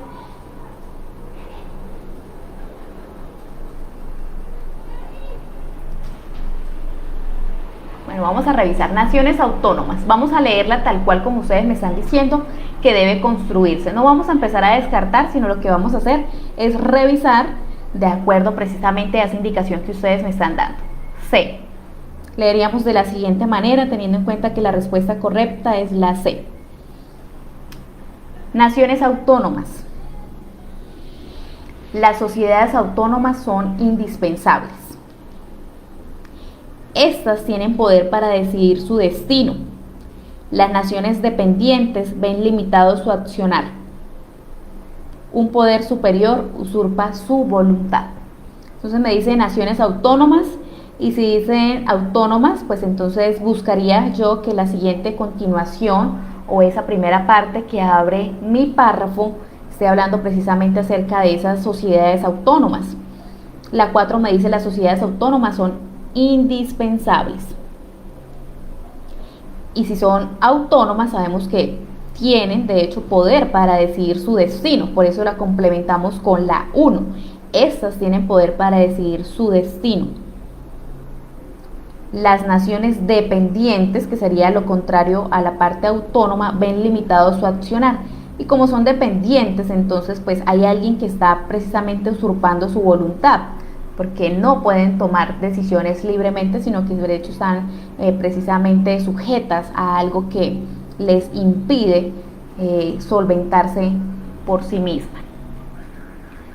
Bueno, vamos a revisar naciones autónomas. Vamos a leerla tal cual como ustedes me están diciendo que debe construirse. No vamos a empezar a descartar, sino lo que vamos a hacer es revisar de acuerdo precisamente a esa indicación que ustedes me están dando. C. Leeríamos de la siguiente manera, teniendo en cuenta que la respuesta correcta es la C. Naciones autónomas. Las sociedades autónomas son indispensables. Estas tienen poder para decidir su destino. Las naciones dependientes ven limitado su accionar. Un poder superior usurpa su voluntad. Entonces me dice naciones autónomas, y si dicen autónomas, pues entonces buscaría yo que la siguiente continuación o esa primera parte que abre mi párrafo esté hablando precisamente acerca de esas sociedades autónomas. La 4 me dice las sociedades autónomas son indispensables. Y si son autónomas, sabemos que tienen de hecho poder para decidir su destino, por eso la complementamos con la 1. Estas tienen poder para decidir su destino. Las naciones dependientes, que sería lo contrario a la parte autónoma, ven limitado su accionar. Y como son dependientes, entonces pues hay alguien que está precisamente usurpando su voluntad, porque no pueden tomar decisiones libremente, sino que de hecho están precisamente sujetas a algo que les impide solventarse por sí mismas.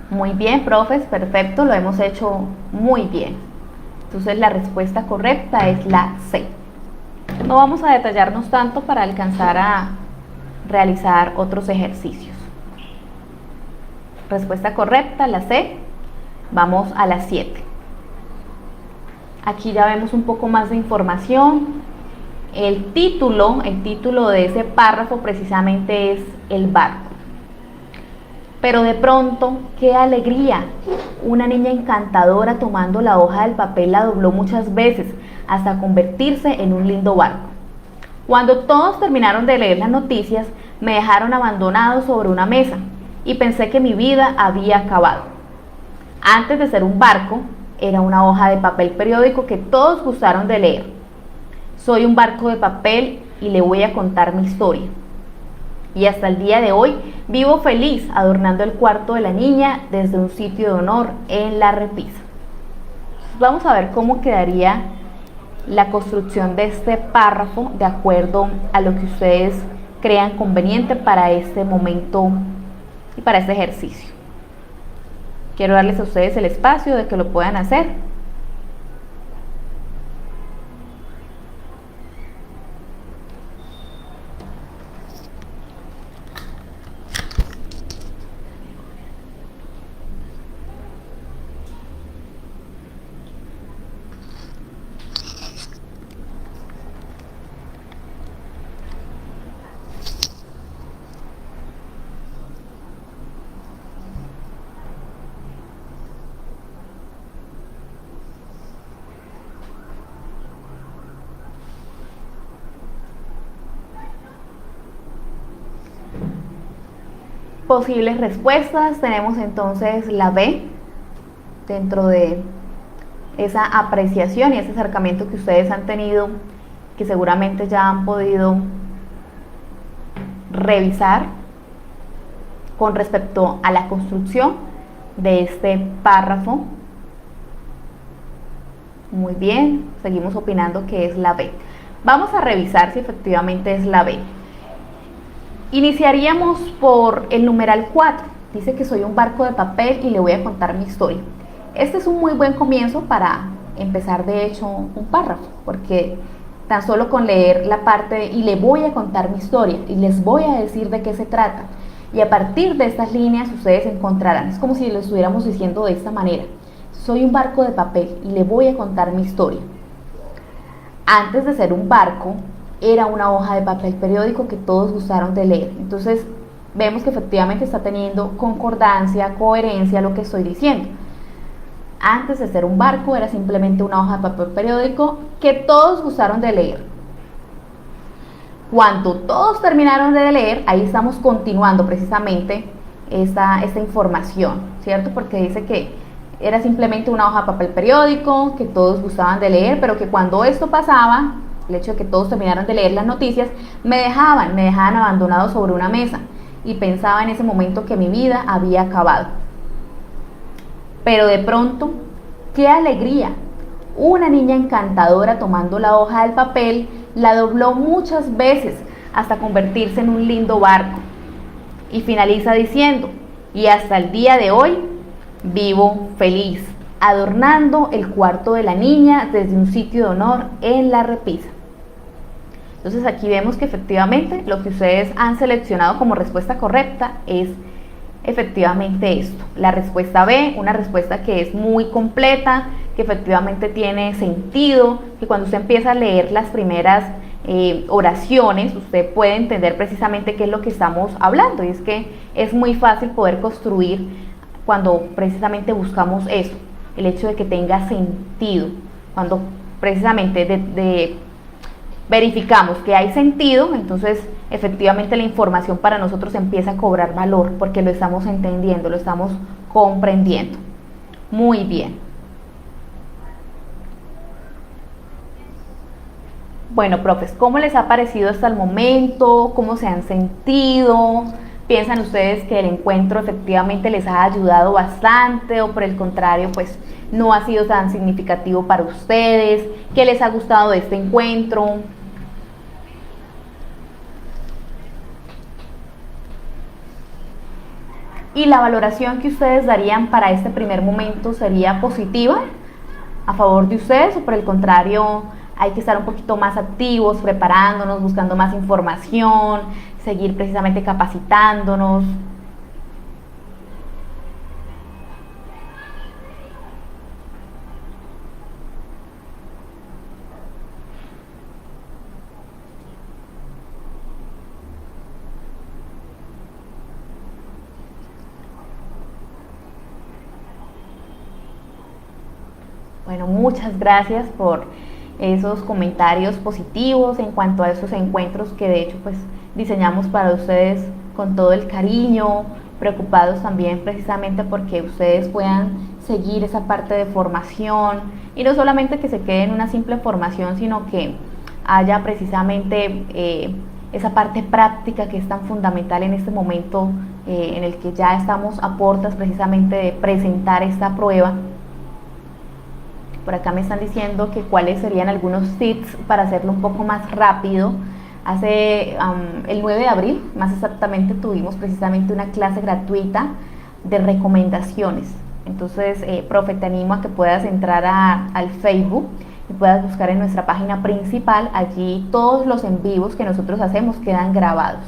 Muy bien, profes, perfecto, lo hemos hecho muy bien. Entonces la respuesta correcta es la C. No vamos a detallarnos tanto para alcanzar a realizar otros ejercicios. Respuesta correcta, la C. Vamos a la 7. Aquí ya vemos un poco más de información. El título de ese párrafo precisamente es el barco. Pero de pronto, ¡qué alegría! Una niña encantadora tomando la hoja del papel la dobló muchas veces hasta convertirse en un lindo barco. Cuando todos terminaron de leer las noticias, me dejaron abandonado sobre una mesa y pensé que mi vida había acabado. Antes de ser un barco, era una hoja de papel periódico que todos gustaron de leer. Soy un barco de papel y le voy a contar mi historia. Y hasta el día de hoy vivo feliz adornando el cuarto de la niña desde un sitio de honor en la repisa. Vamos a ver cómo quedaría la construcción de este párrafo de acuerdo a lo que ustedes crean conveniente para este momento y para este ejercicio. Quiero darles a ustedes el espacio de que lo puedan hacer. Posibles respuestas, tenemos entonces la B dentro de esa apreciación y ese acercamiento que ustedes han tenido, que seguramente ya han podido revisar con respecto a la construcción de este párrafo. Muy bien, seguimos opinando que es la B. Vamos a revisar si efectivamente es la B. Iniciaríamos por el numeral 4. Dice que soy un barco de papel y le voy a contar mi historia. Este es un muy buen comienzo para empezar de hecho un párrafo, porque tan solo con leer la parte de, y le voy a contar mi historia y les voy a decir de qué se trata, y a partir de estas líneas ustedes encontrarán, es como si lo estuviéramos diciendo de esta manera: soy un barco de papel y le voy a contar mi historia. Antes de ser un barco, era una hoja de papel periódico que todos gustaron de leer. Entonces vemos que efectivamente está teniendo concordancia, coherencia lo que estoy diciendo. Antes de ser un barco era simplemente una hoja de papel periódico que todos gustaron de leer. Cuando todos terminaron de leer, ahí estamos continuando precisamente esta información, ¿cierto? Porque dice que era simplemente una hoja de papel periódico que todos gustaban de leer, pero que cuando esto pasaba, el hecho de que todos terminaron de leer las noticias, me dejaban abandonado sobre una mesa y pensaba en ese momento que mi vida había acabado. Pero de pronto, ¡qué alegría! Una niña encantadora tomando la hoja del papel, la dobló muchas veces hasta convertirse en un lindo barco. Y finaliza diciendo, y hasta el día de hoy vivo feliz, adornando el cuarto de la niña desde un sitio de honor en la repisa. Entonces aquí vemos que efectivamente lo que ustedes han seleccionado como respuesta correcta es efectivamente esto, la respuesta B, una respuesta que es muy completa, que efectivamente tiene sentido, que cuando usted empieza a leer las primeras oraciones, usted puede entender precisamente qué es lo que estamos hablando, y es que es muy fácil poder construir cuando precisamente buscamos eso, el hecho de que tenga sentido, cuando precisamente verificamos que hay sentido, entonces efectivamente la información para nosotros empieza a cobrar valor porque lo estamos entendiendo, lo estamos comprendiendo. Muy bien. Bueno, profes, ¿cómo les ha parecido hasta el momento? ¿Cómo se han sentido? ¿Piensan ustedes que el encuentro efectivamente les ha ayudado bastante o por el contrario, pues no ha sido tan significativo para ustedes? ¿Qué les ha gustado de este encuentro? ¿Y la valoración que ustedes darían para este primer momento sería positiva a favor de ustedes o por el contrario hay que estar un poquito más activos, preparándonos, buscando más información, seguir precisamente capacitándonos? Bueno, muchas gracias por esos comentarios positivos en cuanto a esos encuentros que de hecho pues diseñamos para ustedes con todo el cariño, preocupados también precisamente porque ustedes puedan seguir esa parte de formación y no solamente que se quede en una simple formación, sino que haya precisamente esa parte práctica que es tan fundamental en este momento en el que ya estamos a puertas precisamente de presentar esta prueba. Por acá me están diciendo que cuáles serían algunos tips para hacerlo un poco más rápido. El 9 de abril, más exactamente, tuvimos precisamente una clase gratuita de recomendaciones. Entonces, profe, te animo a que puedas entrar al Facebook y puedas buscar en nuestra página principal. Allí todos los en vivos que nosotros hacemos quedan grabados.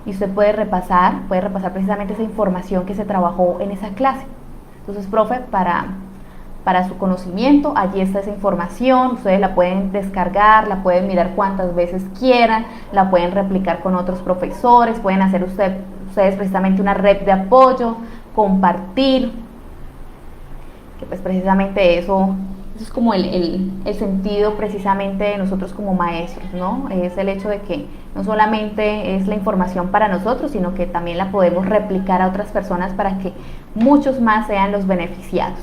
Y usted puede repasar precisamente esa información que se trabajó en esa clase. Entonces, profe, para su conocimiento, allí está esa información, ustedes la pueden descargar, la pueden mirar cuantas veces quieran, la pueden replicar con otros profesores, pueden hacer ustedes precisamente una red de apoyo, compartir, que pues precisamente eso es como el sentido precisamente de nosotros como maestros, ¿no? Es el hecho de que no solamente es la información para nosotros, sino que también la podemos replicar a otras personas para que muchos más sean los beneficiados.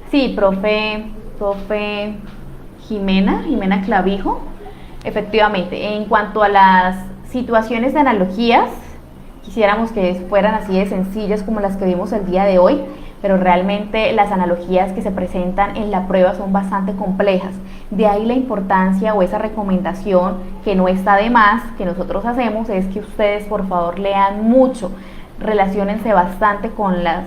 Sí, profe Jimena Clavijo, efectivamente, en cuanto a las situaciones de analogías, quisiéramos que fueran así de sencillas como las que vimos el día de hoy, pero realmente las analogías que se presentan en la prueba son bastante complejas. De ahí la importancia o esa recomendación que no está de más, que nosotros hacemos, es que ustedes por favor lean mucho, relaciónense bastante con las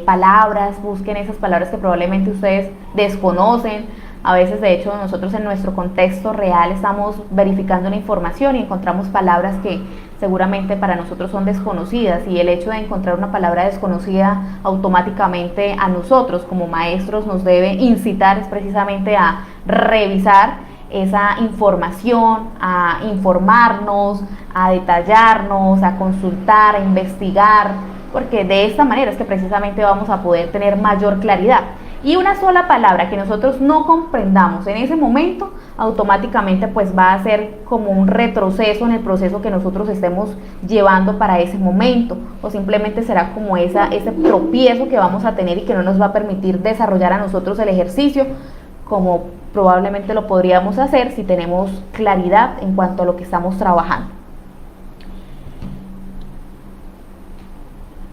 palabras, busquen esas palabras que probablemente ustedes desconocen. A veces, de hecho, nosotros en nuestro contexto real estamos verificando una información y encontramos palabras que seguramente para nosotros son desconocidas, y el hecho de encontrar una palabra desconocida automáticamente a nosotros como maestros nos debe incitar precisamente a revisar esa información, a informarnos, a detallarnos, a consultar, a investigar, porque de esta manera es que precisamente vamos a poder tener mayor claridad. Y una sola palabra que nosotros no comprendamos en ese momento, automáticamente pues va a ser como un retroceso en el proceso que nosotros estemos llevando para ese momento, o simplemente será como ese tropiezo que vamos a tener y que no nos va a permitir desarrollar a nosotros el ejercicio como probablemente lo podríamos hacer si tenemos claridad en cuanto a lo que estamos trabajando.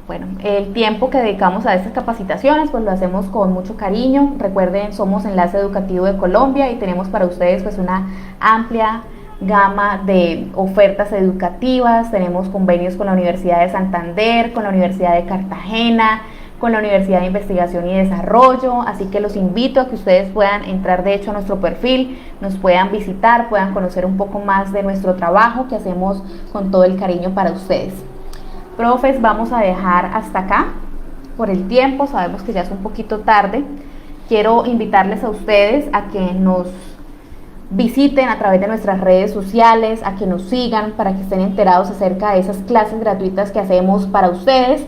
Bueno, el tiempo que dedicamos a estas capacitaciones pues lo hacemos con mucho cariño. Recuerden, somos Enlace Educativo de Colombia y tenemos para ustedes pues una amplia gama de ofertas educativas. Tenemos convenios con la Universidad de Santander, con la Universidad de Cartagena, con la Universidad de Investigación y Desarrollo, así que los invito a que ustedes puedan entrar de hecho a nuestro perfil, nos puedan visitar, puedan conocer un poco más de nuestro trabajo que hacemos con todo el cariño para ustedes. Profes, vamos a dejar hasta acá por el tiempo, sabemos que ya es un poquito tarde. Quiero invitarles a ustedes a que nos visiten a través de nuestras redes sociales, a que nos sigan para que estén enterados acerca de esas clases gratuitas que hacemos para ustedes.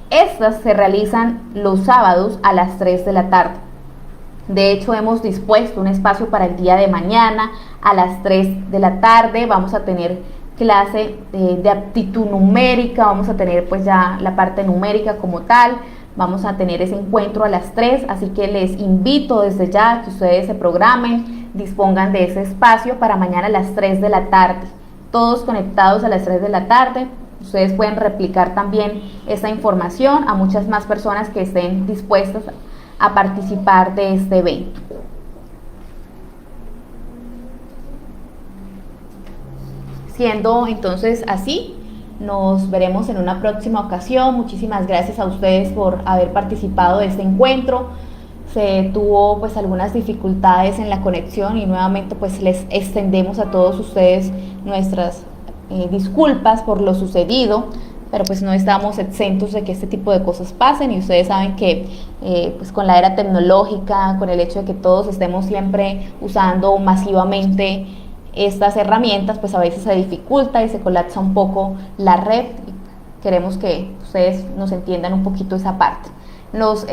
Estas se realizan los sábados a las 3 de la tarde. De hecho, hemos dispuesto un espacio para el día de mañana a las 3 de la tarde. Vamos a tener clase de aptitud numérica, vamos a tener pues ya la parte numérica como tal, vamos a tener ese encuentro a las 3, así que les invito desde ya a que ustedes se programen, dispongan de ese espacio para mañana a las 3 de la tarde, todos conectados a las 3 de la tarde. Ustedes pueden replicar también esa información a muchas más personas que estén dispuestas a participar de este evento. Siendo entonces así, nos veremos en una próxima ocasión. Muchísimas gracias a ustedes por haber participado de este encuentro. Se tuvo pues algunas dificultades en la conexión y nuevamente pues les extendemos a todos ustedes nuestras disculpas por lo sucedido, pero pues no estamos exentos de que este tipo de cosas pasen y ustedes saben que pues con la era tecnológica, con el hecho de que todos estemos siempre usando masivamente estas herramientas, pues a veces se dificulta y se colapsa un poco la red. Queremos que ustedes nos entiendan un poquito esa parte. Los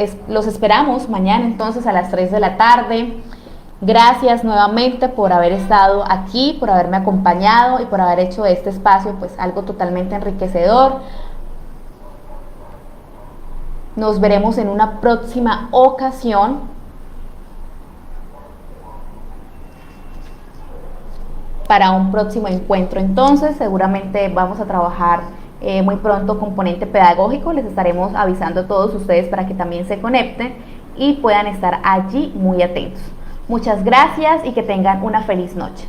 esperamos mañana entonces a las 3 de la tarde. Gracias nuevamente por haber estado aquí, por haberme acompañado y por haber hecho de este espacio pues algo totalmente enriquecedor. Nos veremos en una próxima ocasión. Para un próximo encuentro entonces, seguramente vamos a trabajar muy pronto componente pedagógico, les estaremos avisando a todos ustedes para que también se conecten y puedan estar allí muy atentos. Muchas gracias y que tengan una feliz noche.